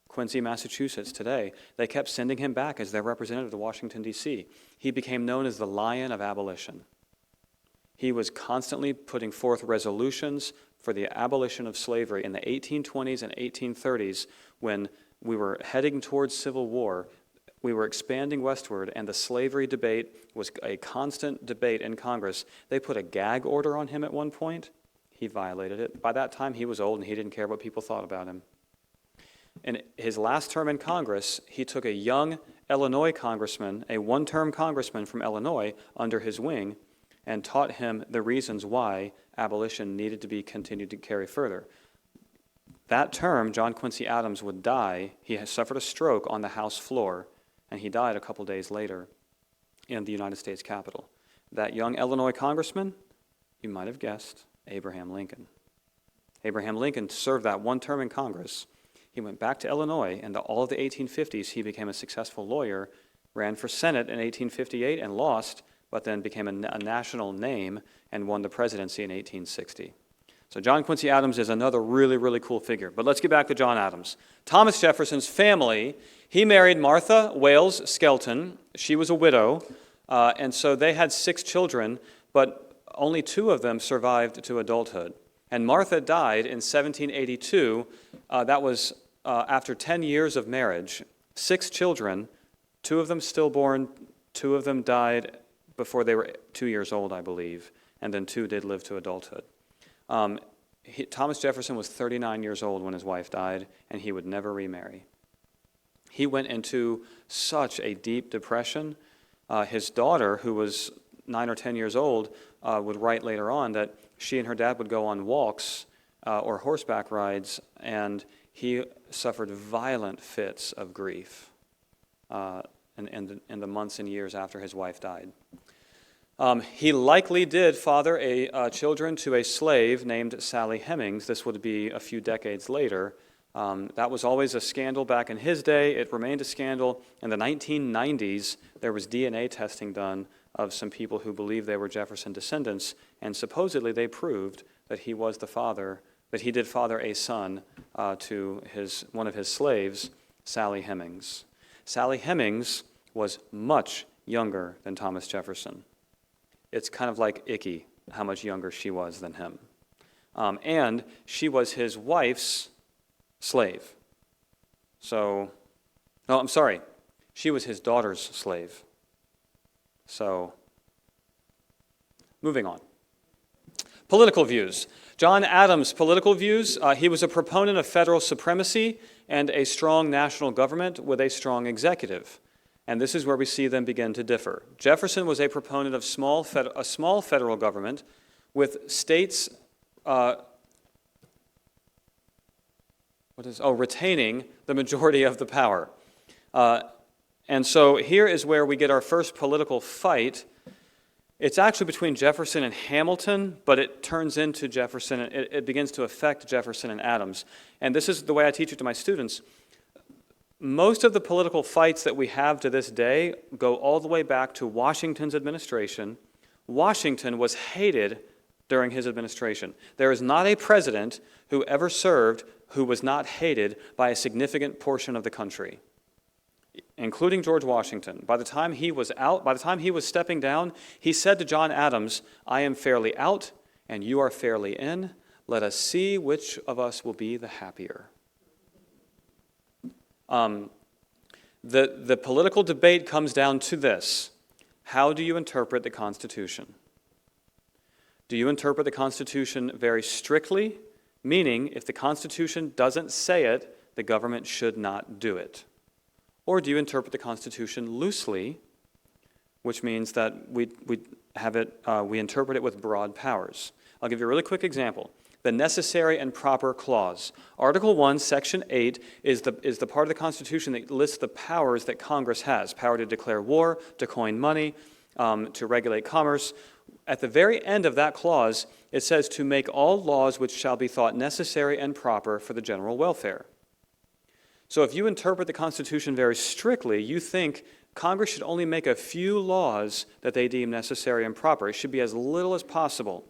A: Quincy, Massachusetts, today, they kept sending him back as their representative to Washington, D.C. He became known as the Lion of Abolition. He was constantly putting forth resolutions for the abolition of slavery in the 1820s and 1830s when we were heading towards civil war. We were expanding westward, and the slavery debate was a constant debate in Congress. They put a gag order on him at one point. He violated it. By that time, he was old, and he didn't care what people thought about him. In his last term in Congress, he took a young Illinois congressman, a one-term congressman from Illinois, under his wing and taught him the reasons why abolition needed to be continued to carry further. That term, John Quincy Adams would die. He had suffered a stroke on the House floor, and he died a couple days later in the United States Capitol. That young Illinois congressman, you might have guessed, Abraham Lincoln. Abraham Lincoln served that one term in Congress. He went back to Illinois, and all of the 1850s he became a successful lawyer, ran for Senate in 1858 and lost, but then became a national name and won the presidency in 1860. So John Quincy Adams is another really, really cool figure. But let's get back to John Adams. Thomas Jefferson's family, he married Martha Wales Skelton. She was a widow, and so they had 6 children, but only 2 of them survived to adulthood. And Martha died in 1782. That was after 10 years of marriage. 6 children, 2 of them stillborn, 2 of them died before they were 2 years old, I believe, and then 2 did live to adulthood. Thomas Jefferson was 39 years old when his wife died, and he would never remarry. He went into such a deep depression. His daughter, who was 9 or 10 years old, would write later on that she and her dad would go on walks or horseback rides, and he suffered violent fits of grief in the months and years after his wife died. He likely did father children to a slave named Sally Hemings. This would be a few decades later. That was always a scandal back in his day. It remained a scandal. In the 1990s, there was DNA testing done of some people who believed they were Jefferson descendants, and supposedly they proved that he was the father, that he did father a son to one of his slaves, Sally Hemings. Sally Hemings was much younger than Thomas Jefferson. It's kind of like icky how much younger she was than him. And she was his wife's slave. She was his daughter's slave. So, moving on. Political views. John Adams' political views. He was a proponent of federal supremacy and a strong national government with a strong executive. And this is where we see them begin to differ. Jefferson was a proponent of a small federal government with states retaining the majority of the power. And so here is where we get our first political fight. It's actually between Jefferson and Hamilton, but it turns into Jefferson. It begins to affect Jefferson and Adams. And this is the way I teach it to my students. Most of the political fights that we have to this day go all the way back to Washington's administration. Washington was hated during his administration. There is not a president who ever served who was not hated by a significant portion of the country, including George Washington. By the time he was stepping down, he said to John Adams, "I am fairly out and you are fairly in. Let us see which of us will be the happier." The political debate comes down to this. How do you interpret the Constitution? Do you interpret the Constitution very strictly, meaning if the Constitution doesn't say it, the government should not do it? Or do you interpret the Constitution loosely, which means that we interpret it with broad powers? I'll give you a really quick example. The necessary and proper clause. Article 1, Section 8 is the part of the Constitution that lists the powers that Congress has. Power to declare war, to coin money, to regulate commerce. At the very end of that clause, it says to make all laws which shall be thought necessary and proper for the general welfare. So if you interpret the Constitution very strictly, you think Congress should only make a few laws that they deem necessary and proper. It should be as little as possible.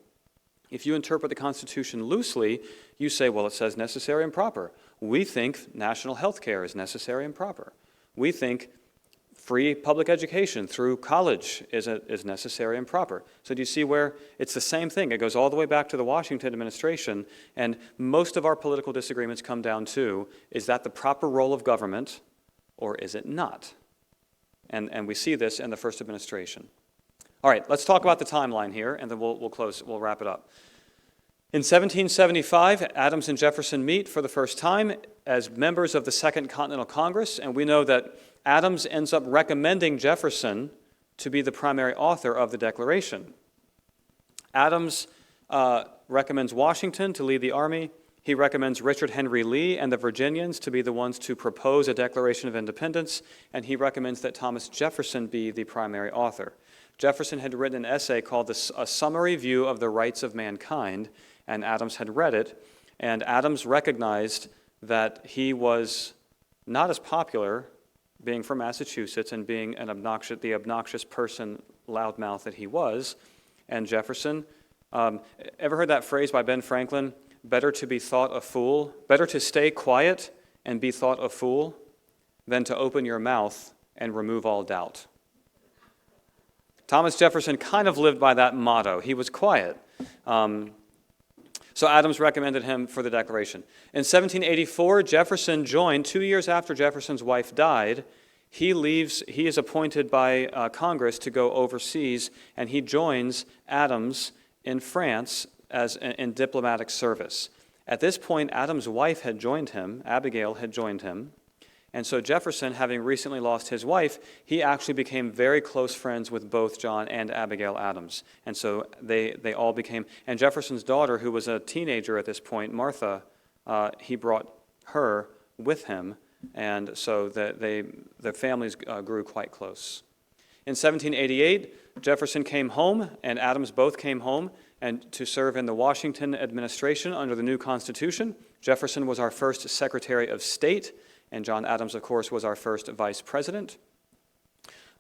A: If you interpret the Constitution loosely, you say, well, it says necessary and proper. We think national health care is necessary and proper. We think free public education through college is necessary and proper. So do you see where it's the same thing? It goes all the way back to the Washington administration, and most of our political disagreements come down to, is that the proper role of government, or is it not? And we see this in the first administration. All right, let's talk about the timeline here, and then we'll wrap it up. In 1775, Adams and Jefferson meet for the first time as members of the Second Continental Congress, and we know that Adams ends up recommending Jefferson to be the primary author of the Declaration. Adams recommends Washington to lead the army. He recommends Richard Henry Lee and the Virginians to be the ones to propose a Declaration of Independence, and he recommends that Thomas Jefferson be the primary author. Jefferson had written an essay called A Summary View of the Rights of Mankind, and Adams had read it, and Adams recognized that he was not as popular, being from Massachusetts and being the obnoxious person, loudmouth that he was, and Jefferson, ever heard that phrase by Ben Franklin, better to be thought a fool, better to stay quiet and be thought a fool than to open your mouth and remove all doubt. Thomas Jefferson kind of lived by that motto. He was quiet. So Adams recommended him for the Declaration. In 1784, Jefferson joined, 2 years after Jefferson's wife died. He is appointed by Congress to go overseas, and he joins Adams in France in diplomatic service. At this point, Adams' wife had joined him, Abigail had joined him, and so Jefferson, having recently lost his wife, he actually became very close friends with both John and Abigail Adams. And so they all became, and Jefferson's daughter, who was a teenager at this point, Martha, he brought her with him, and so the families grew quite close. In 1788, Jefferson came home, and Adams both came home and to serve in the Washington administration under the new Constitution. Jefferson was our first Secretary of State, and John Adams, of course, was our first Vice President.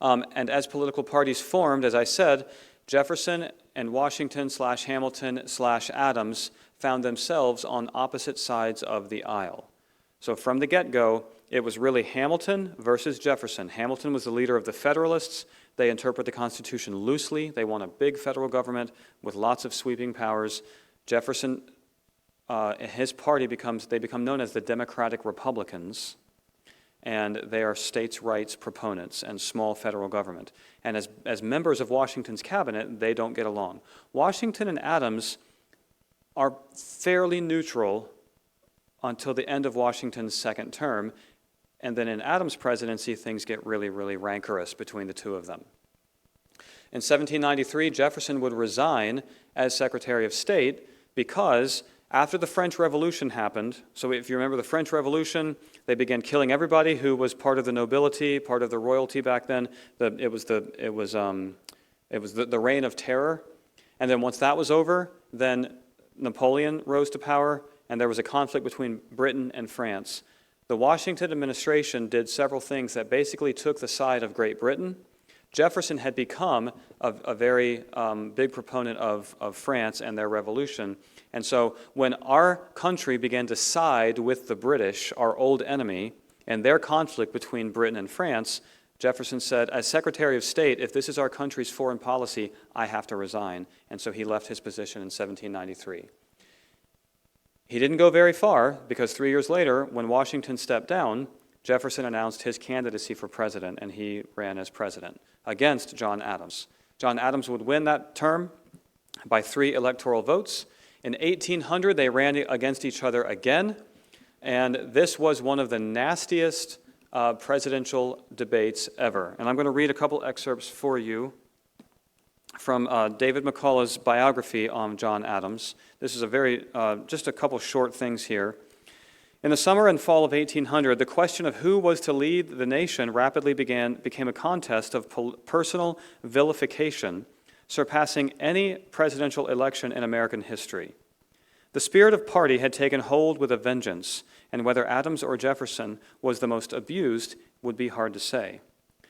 A: And as political parties formed, as I said, Jefferson and Washington/Hamilton/Adams found themselves on opposite sides of the aisle. So from the get-go, it was really Hamilton versus Jefferson. Hamilton was the leader of the Federalists. They interpret the Constitution loosely. They want a big federal government with lots of sweeping powers. Jefferson, his party become known as the Democratic Republicans, and they are states' rights proponents and small federal government. And as members of Washington's cabinet, they don't get along. Washington and Adams are fairly neutral until the end of Washington's second term, and then in Adams' presidency, things get really, really rancorous between the two of them. In 1793, Jefferson would resign as Secretary of State because after the French Revolution happened, so if you remember the French Revolution, they began killing everybody who was part of the nobility, part of the royalty back then. It was the reign of terror. And then once that was over, then Napoleon rose to power, and there was a conflict between Britain and France. The Washington administration did several things that basically took the side of Great Britain. Jefferson had become a very big proponent of France and their revolution. And so when our country began to side with the British, our old enemy, and their conflict between Britain and France, Jefferson said, as Secretary of State, if this is our country's foreign policy, I have to resign. And so he left his position in 1793. He didn't go very far because 3 years later, when Washington stepped down, Jefferson announced his candidacy for president, and he ran as president against John Adams. John Adams would win that term by 3 electoral votes. In 1800, they ran against each other again, and this was one of the nastiest presidential debates ever. And I'm going to read a couple excerpts for you from David McCullough's biography on John Adams. This is just a couple short things here. In the summer and fall of 1800, the question of who was to lead the nation rapidly became a contest of personal vilification, surpassing any presidential election in American history. The spirit of party had taken hold with a vengeance, and whether Adams or Jefferson was the most abused would be hard to say.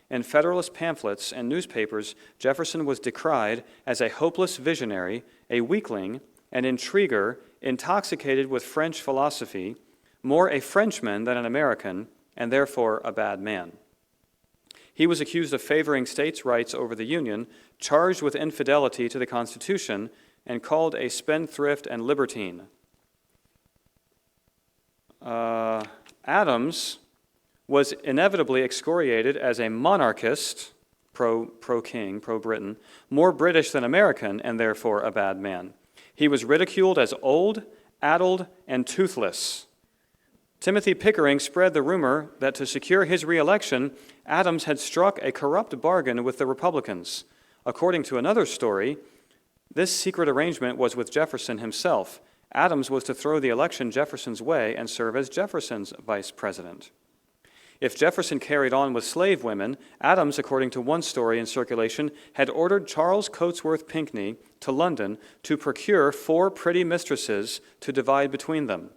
A: In Federalist pamphlets and newspapers, Jefferson was decried as a hopeless visionary, a weakling, an intriguer, intoxicated with French philosophy, more a Frenchman than an American, and therefore a bad man. He was accused of favoring states' rights over the Union, charged with infidelity to the Constitution, and called a spendthrift and libertine. Adams was inevitably excoriated as a monarchist, pro-king, pro-Britain, more British than American, and therefore a bad man. He was ridiculed as old, addled, and toothless. Timothy Pickering spread the rumor that to secure his re-election, Adams had struck a corrupt bargain with the Republicans. According to another story, this secret arrangement was with Jefferson himself. Adams was to throw the election Jefferson's way and serve as Jefferson's vice president. If Jefferson carried on with slave women, Adams, according to one story in circulation, had ordered Charles Cotesworth Pinckney to London to procure 4 pretty mistresses to divide between them.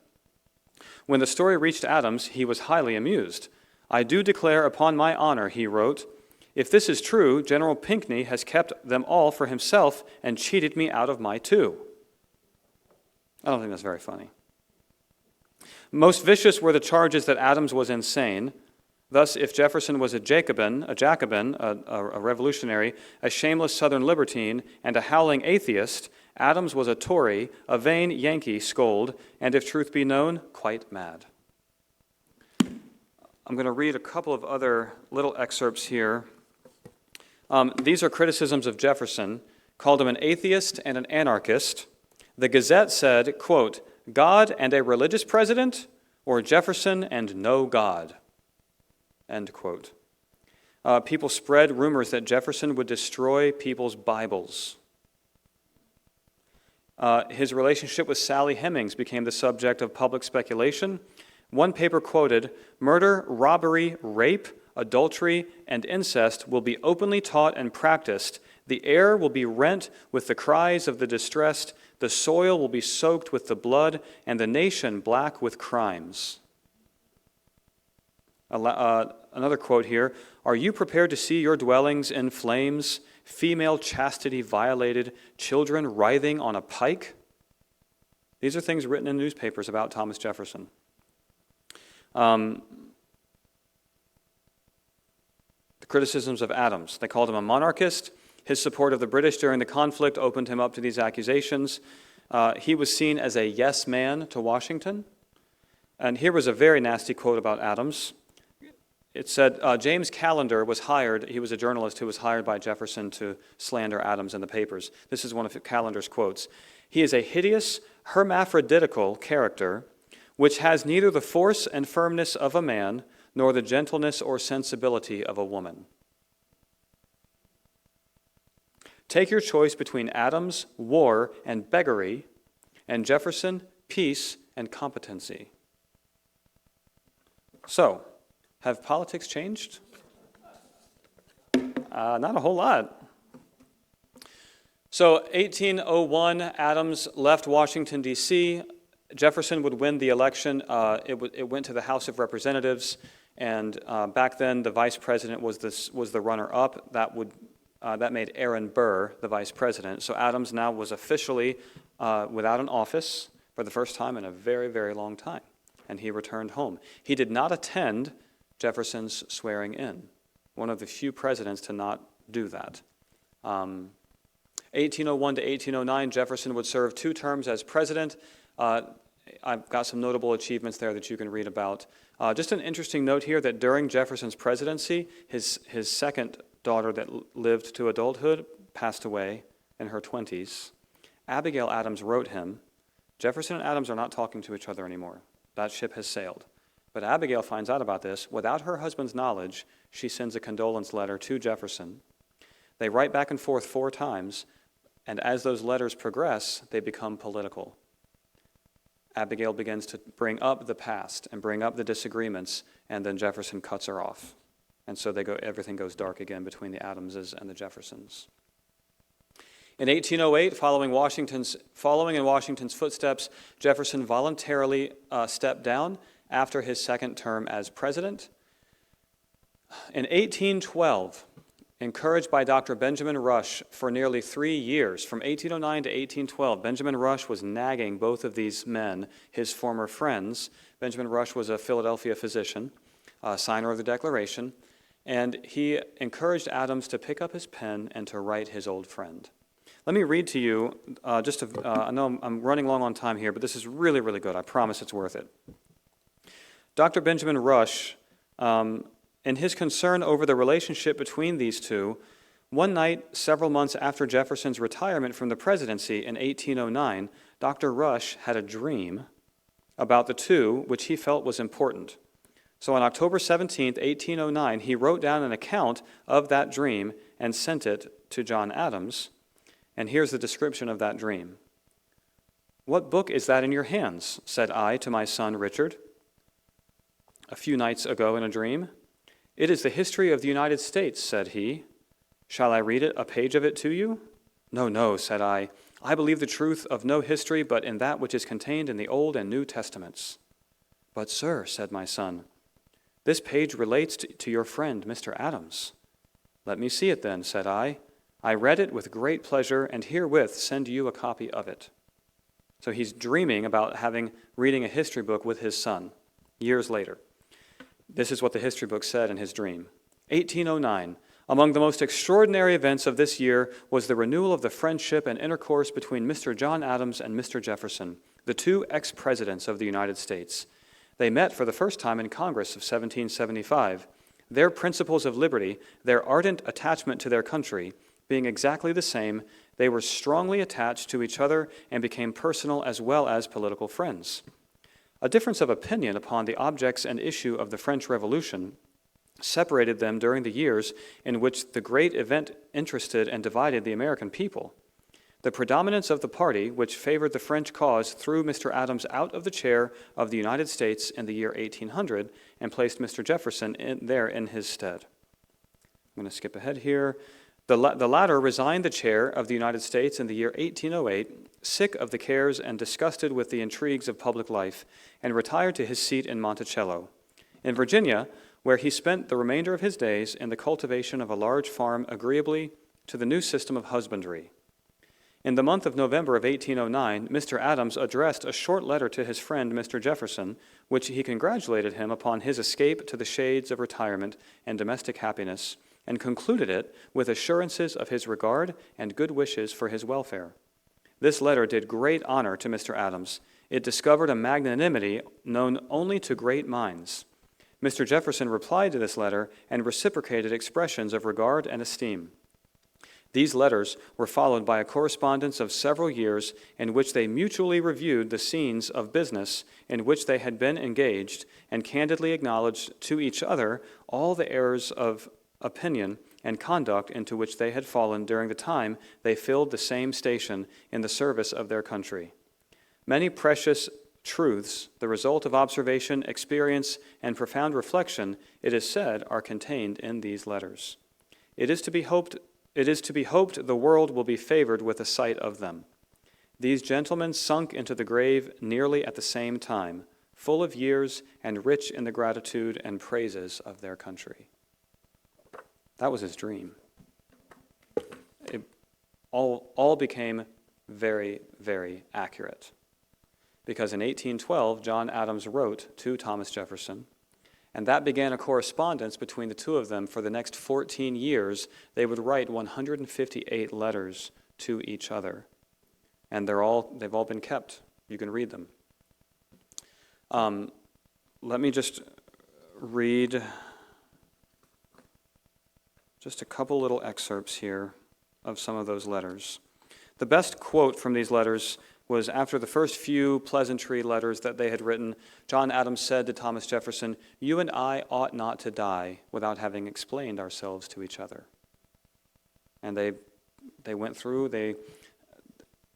A: When the story reached Adams, he was highly amused. "I do declare upon my honor," he wrote, "if this is true, General Pinckney has kept them all for himself and cheated me out of my 2. I don't think that's very funny. Most vicious were the charges that Adams was insane. Thus, if Jefferson was a Jacobin, a revolutionary, a shameless Southern libertine, and a howling atheist, Adams was a Tory, a vain Yankee scold, and if truth be known, quite mad. I'm going to read a couple of other little excerpts here. These are criticisms of Jefferson, called him an atheist and an anarchist. The Gazette said, quote, "God and a religious president, or Jefferson and no God," end quote. People spread rumors that Jefferson would destroy people's Bibles. His relationship with Sally Hemings became the subject of public speculation. One paper quoted, "Murder, robbery, rape, adultery, and incest will be openly taught and practiced. The air will be rent with the cries of the distressed, the soil will be soaked with the blood, and the nation black with crimes. Another quote here, are you prepared to see your dwellings in flames, female chastity violated, children writhing on a pike? These are things written in newspapers about Thomas Jefferson. The criticisms of Adams. They called him a monarchist. His support of the British during the conflict opened him up to these accusations. He was seen as a yes man to Washington. And here was a very nasty quote about Adams. It said, James Callender was hired, he was a journalist who was hired by Jefferson to slander Adams in the papers. This is one of Callender's quotes. He is a hideous, hermaphroditical character, which has neither the force and firmness of a man, nor the gentleness or sensibility of a woman. Take your choice between Adams, war, and beggary, and Jefferson, peace and competency. So, have politics changed? Not a whole lot. So 1801, Adams left Washington, D.C. Jefferson would win the election. It went to the House of Representatives, and back then the vice president was the runner-up. That made Aaron Burr the vice president. So Adams now was officially without an office for the first time in a very, very long time, and he returned home. He did not attend Jefferson's swearing in, one of the few presidents to not do that. 1801 to 1809, Jefferson would serve 2 terms as president. I've got some notable achievements there that you can read about. Just an interesting note here that during Jefferson's presidency, his second daughter that lived to adulthood passed away in her 20s. Abigail Adams wrote him, Jefferson and Adams are not talking to each other anymore. That ship has sailed. But Abigail finds out about this. Without her husband's knowledge, she sends a condolence letter to Jefferson. They write back and forth 4 times, and as those letters progress, they become political. Abigail begins to bring up the past and bring up the disagreements, and then Jefferson cuts her off. And so everything goes dark again between the Adamses and the Jeffersons. In 1808, following in Washington's footsteps, Jefferson voluntarily stepped down after his second term as president. In 1812, encouraged by Dr. Benjamin Rush for nearly 3 years, from 1809 to 1812, Benjamin Rush was nagging both of these men, his former friends. Benjamin Rush was a Philadelphia physician, signer of the Declaration, and he encouraged Adams to pick up his pen and to write his old friend. Let me read to you, I know I'm running long on time here, but this is really, really good. I promise it's worth it. Dr. Benjamin Rush, in his concern over the relationship between these two, one night, several months after Jefferson's retirement from the presidency in 1809, Dr. Rush had a dream about the two, which he felt was important. So on October 17, 1809, he wrote down an account of that dream and sent it to John Adams. And here's the description of that dream. "What book is that in your hands?" said I to my son Richard a few nights ago in a dream. "It is the history of the United States," said he. "Shall I read a page of it to you?" "No, no," said I. "I believe the truth of no history but in that which is contained in the Old and New Testaments." "But, sir," said my son, "this page relates to your friend, Mr. Adams." "Let me see it then," said I. I read it with great pleasure, and herewith send you a copy of it. So he's dreaming about reading a history book with his son, years later. This is what the history book said in his dream. 1809. Among the most extraordinary events of this year was the renewal of the friendship and intercourse between Mr. John Adams and Mr. Jefferson, the 2 ex-presidents of the United States. They met for the first time in Congress of 1775. Their principles of liberty, their ardent attachment to their country, being exactly the same, they were strongly attached to each other and became personal as well as political friends. A difference of opinion upon the objects and issue of the French Revolution separated them during the years in which the great event interested and divided the American people. The predominance of the party which favored the French cause threw Mr. Adams out of the chair of the United States in the year 1800 and placed Mr. Jefferson there in his stead. I'm going to skip ahead here. The latter resigned the chair of the United States in the year 1808, sick of the cares and disgusted with the intrigues of public life, and retired to his seat in Monticello, in Virginia, where he spent the remainder of his days in the cultivation of a large farm agreeably to the new system of husbandry. In the month of November of 1809, Mr. Adams addressed a short letter to his friend Mr. Jefferson, which he congratulated him upon his escape to the shades of retirement and domestic happiness, and concluded it with assurances of his regard and good wishes for his welfare. This letter did great honor to Mr. Adams. It discovered a magnanimity known only to great minds. Mr. Jefferson replied to this letter and reciprocated expressions of regard and esteem. These letters were followed by a correspondence of several years in which they mutually reviewed the scenes of business in which they had been engaged and candidly acknowledged to each other all the errors of opinion and conduct into which they had fallen during the time they filled the same station in the service of their country. Many precious truths, the result of observation, experience, and profound reflection, it is said, are contained in these letters. It is to be hoped the world will be favored with a sight of them. These gentlemen sunk into the grave nearly at the same time, full of years and rich in the gratitude and praises of their country. That was his dream. It all became very, very accurate. Because in 1812, John Adams wrote to Thomas Jefferson, and that began a correspondence between the two of them. For the next 14 years, they would write 158 letters to each other. And they've all been kept. You can read them. Let me just read just a couple little excerpts here of some of those letters. The best quote from these letters was after the first few pleasantry letters that they had written. John Adams said to Thomas Jefferson, "You and I ought not to die without having explained ourselves to each other." And they went through, they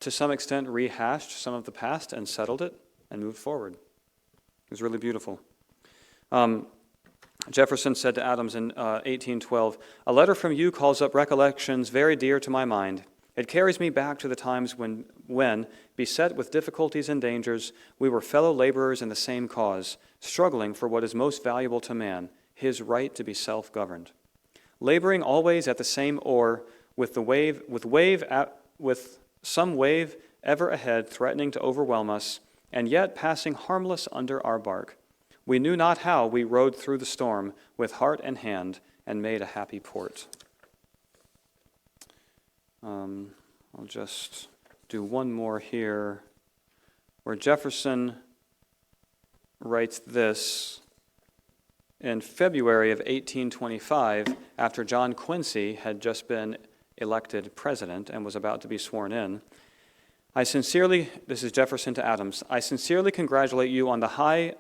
A: to some extent rehashed some of the past and settled it and moved forward. It was really beautiful. Jefferson said to Adams in 1812, "A letter from you calls up recollections very dear to my mind. It carries me back to the times when, beset with difficulties and dangers, we were fellow laborers in the same cause, struggling for what is most valuable to man, his right to be self-governed. Laboring always at the same oar, with some wave ever ahead threatening to overwhelm us, and yet passing harmless under our bark. We knew not how we rode through the storm with heart and hand and made a happy port." I'll just do one more here, where Jefferson writes this in February of 1825, after John Quincy had just been elected president and was about to be sworn in. This is Jefferson to Adams, "I sincerely congratulate you on the high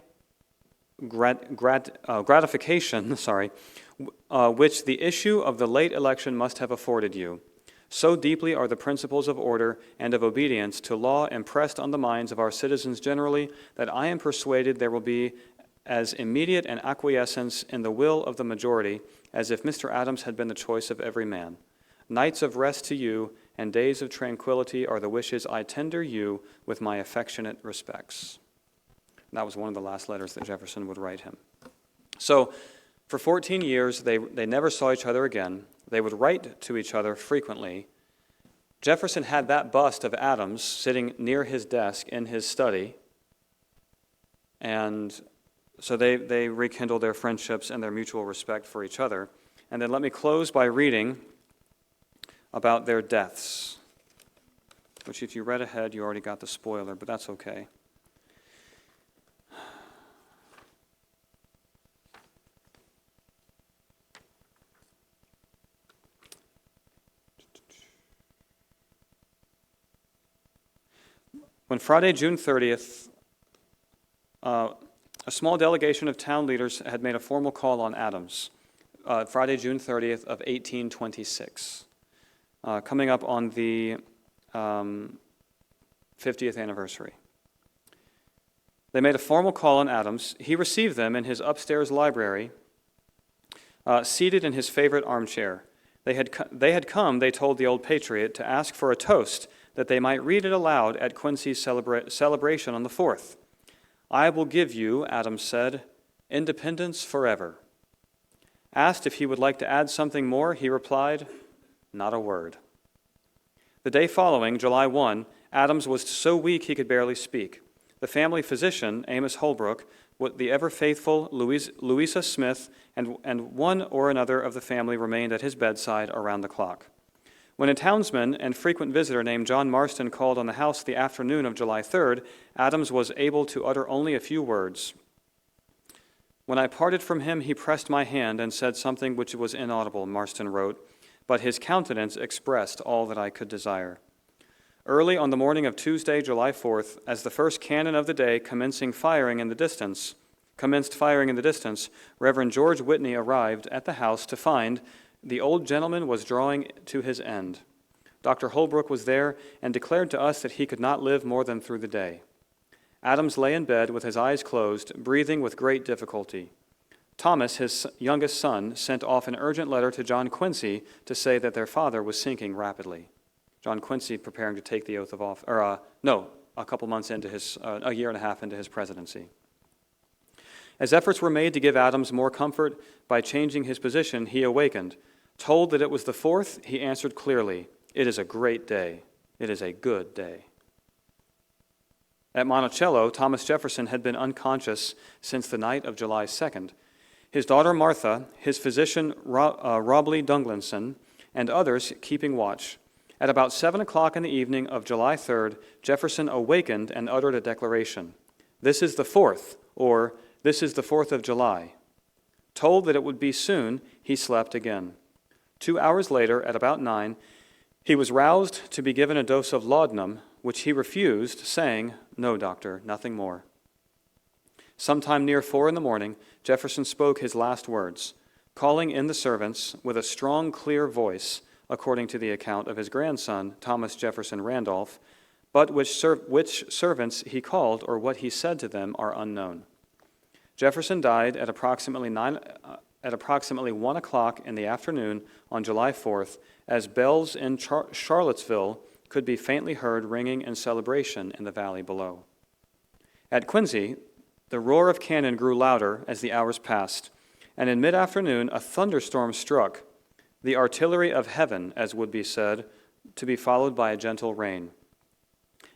A: gratification, which the issue of the late election must have afforded you. So deeply are the principles of order and of obedience to law impressed on the minds of our citizens generally, that I am persuaded there will be as immediate an acquiescence in the will of the majority as if Mr. Adams had been the choice of every man. Nights of rest to you and days of tranquility are the wishes I tender you with my affectionate respects." And that was one of the last letters that Jefferson would write him. So for 14 years, they never saw each other again. They would write to each other frequently. Jefferson had that bust of Adams sitting near his desk in his study. And so they rekindled their friendships and their mutual respect for each other. And then let me close by reading about their deaths, which if you read ahead, you already got the spoiler, but that's okay. When Friday, June 30th, a small delegation of town leaders had made a formal call on Adams, Friday, June 30th of 1826, coming up on the 50th anniversary. They made a formal call on Adams. He received them in his upstairs library, seated in his favorite armchair. They had come, they told the old patriot, to ask for a toast that they might read it aloud at Quincy's celebration on the 4th. "I will give you," Adams said, "independence forever." Asked if he would like to add something more, he replied, "Not a word." The day following, July 1, Adams was so weak he could barely speak. The family physician, Amos Holbrook, the ever-faithful Louisa Smith, and one or another of the family remained at his bedside around the clock. When a townsman and frequent visitor named John Marston called on the house the afternoon of July 3rd, Adams was able to utter only a few words. "When I parted from him, he pressed my hand and said something which was inaudible," Marston wrote, "but his countenance expressed all that I could desire." Early on the morning of Tuesday, July 4th, as the first cannon of the day commenced firing in the distance, Reverend George Whitney arrived at the house to find the old gentleman was drawing to his end. Dr. Holbrook was there and declared to us that he could not live more than through the day. Adams lay in bed with his eyes closed, breathing with great difficulty. Thomas, his youngest son, sent off an urgent letter to John Quincy to say that their father was sinking rapidly. John Quincy preparing to take the oath of office, a couple months into a year and a half into his presidency. As efforts were made to give Adams more comfort by changing his position, he awakened. Told that it was the 4th, he answered clearly, "It is a great day. It is a good day." At Monticello, Thomas Jefferson had been unconscious since the night of July 2nd. His daughter Martha, his physician Robley Dunglinson, and others keeping watch. At about 7 o'clock in the evening of July 3rd, Jefferson awakened and uttered a declaration. "This is the 4th," or "This is the 4th of July." Told that it would be soon, he slept again. 2 hours later, at about 9, he was roused to be given a dose of laudanum, which he refused, saying, "No, doctor, nothing more." Sometime near 4 in the morning, Jefferson spoke his last words, calling in the servants with a strong, clear voice, according to the account of his grandson, Thomas Jefferson Randolph, but which servants he called or what he said to them are unknown. Jefferson died at approximately 1 o'clock in the afternoon on July 4th, as bells in Charlottesville could be faintly heard ringing in celebration in the valley below. At Quincy, the roar of cannon grew louder as the hours passed, and in mid-afternoon a thunderstorm struck, the artillery of heaven, as would be said, to be followed by a gentle rain.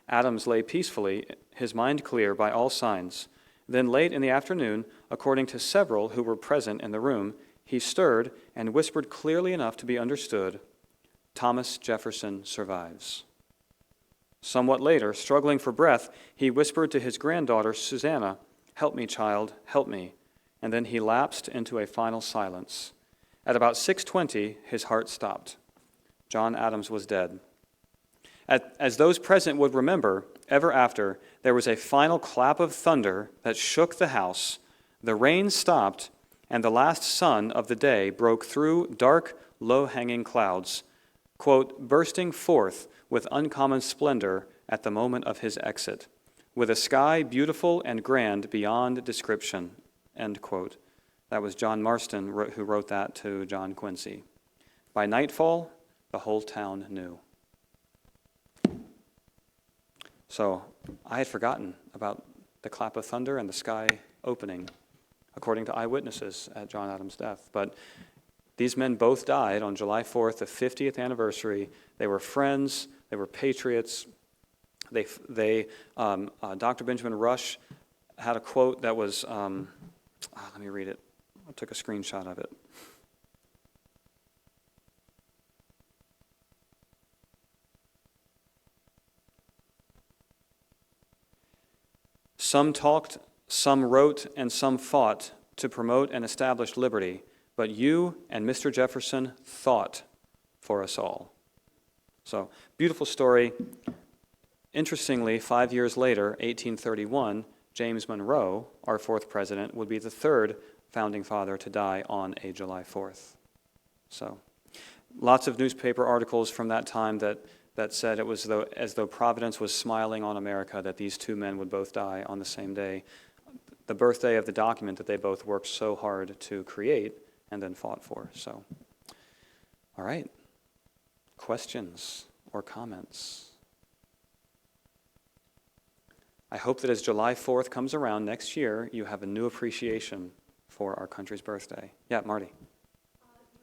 A: Adams lay peacefully, his mind clear by all signs. Then late in the afternoon, according to several who were present in the room, he stirred and whispered clearly enough to be understood, "Thomas Jefferson survives." Somewhat later, struggling for breath, he whispered to his granddaughter, Susanna, "Help me, child, help me." And then he lapsed into a final silence. At about 6:20, his heart stopped. John Adams was dead. As those present would remember, ever after, there was a final clap of thunder that shook the house, the rain stopped, and the last sun of the day broke through dark, low-hanging clouds, quote, bursting forth with uncommon splendor at the moment of his exit, with a sky beautiful and grand beyond description, end quote. That was John Marston who wrote that to John Quincy. By nightfall, the whole town knew. So I had forgotten about the clap of thunder and the sky opening, according to eyewitnesses at John Adams' death. But these men both died on July 4th, the 50th anniversary. They were friends. They were patriots. Dr. Benjamin Rush had a quote that was, let me read it. I took a screenshot of it. Some talked, some wrote, and some fought to promote and establish liberty, but you and Mr. Jefferson thought for us all. So, beautiful story. Interestingly, 5 years later, 1831, James Monroe, our fourth president, would be the third founding father to die on a July 4th. So, lots of newspaper articles from that time that said it was as though Providence was smiling on America that these two men would both die on the same day, the birthday of the document that they both worked so hard to create and then fought for. So, All right. Questions or comments? I hope that as July 4th comes around next year, you have a new appreciation for our country's birthday. Yeah, Marty.
B: You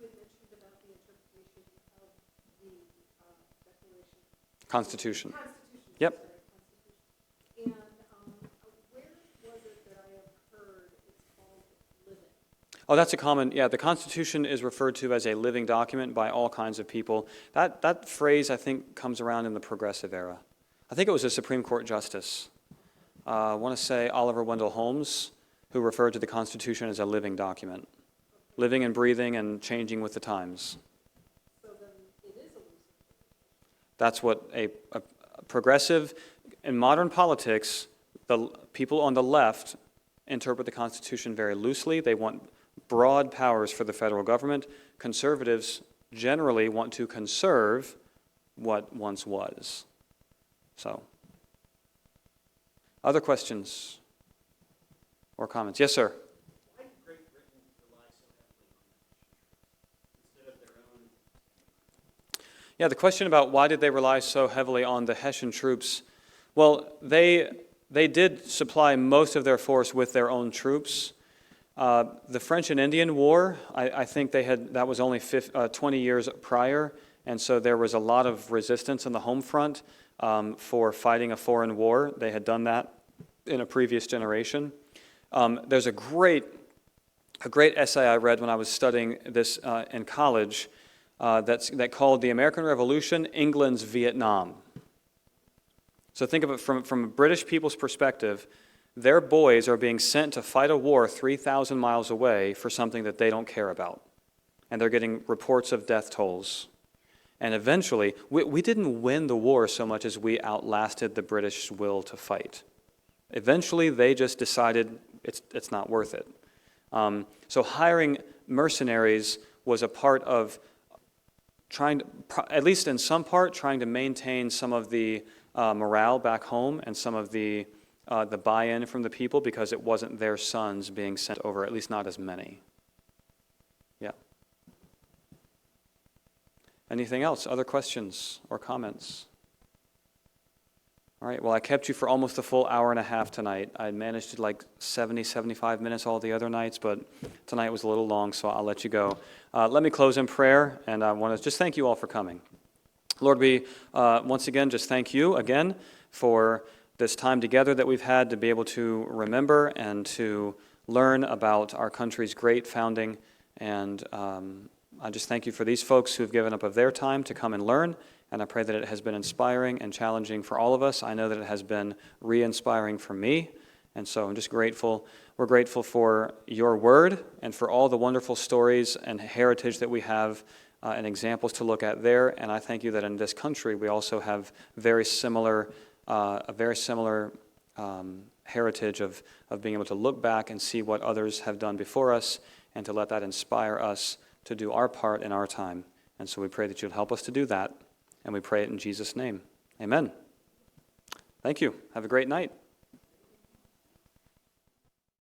B: had mentioned about the interpretation of the Declaration.
A: Constitution.
B: Constitution.
A: Yep.
B: Sorry, Constitution. And where was it that I have heard it's called living?
A: Oh, that's a common, yeah, the Constitution is referred to as a living document by all kinds of people. That phrase, I think, comes around in the progressive era. I think it was a Supreme Court justice. I want to say Oliver Wendell Holmes, who referred to the Constitution as a living document, living and breathing and changing with the times.
B: So then it is a loose.
A: That's what a progressive, in modern politics, the people on the left interpret the Constitution very loosely. They want broad powers for the federal government. Conservatives generally want to conserve what once was. So, other questions or comments? Yes, sir.
C: Why did Great Britain rely so heavily on the instead of their own?
A: Yeah, the question about why did they rely so heavily on the Hessian troops? Well, they did supply most of their force with their own troops. The French and Indian War, I think that was only 20 years prior, and so there was a lot of resistance on the home front for fighting a foreign war. They had done that in a previous generation. There's a great essay I read when I was studying this in college that called "The American Revolution: England's Vietnam." So think of it from a British people's perspective. Their boys are being sent to fight a war 3,000 miles away for something that they don't care about. And they're getting reports of death tolls. And eventually, we didn't win the war so much as we outlasted the British will to fight. Eventually, they just decided it's not worth it. So hiring mercenaries was a part of trying to, at least in some part, trying to maintain some of the morale back home and some of the buy-in from the people, because it wasn't their sons being sent over, at least not as many. Yeah. Anything else? Other questions or comments? All right, well, I kept you for almost a full hour and a half tonight. I managed to 75 minutes all the other nights, but tonight was a little long, so I'll let you go. Let me close in prayer, and I want to just thank you all for coming. Lord, we once again just thank you again for this time together that we've had to be able to remember and to learn about our country's great founding. And I just thank you for these folks who've given up of their time to come and learn. And I pray that it has been inspiring and challenging for all of us. I know that it has been re-inspiring for me. And so I'm just grateful. We're grateful for your word and for all the wonderful stories and heritage that we have and examples to look at there. And I thank you that in this country we also have a very similar heritage of being able to look back and see what others have done before us and to let that inspire us to do our part in our time. And so we pray that you'll help us to do that, and we pray it in Jesus' name. Amen. Thank you. Have a great night.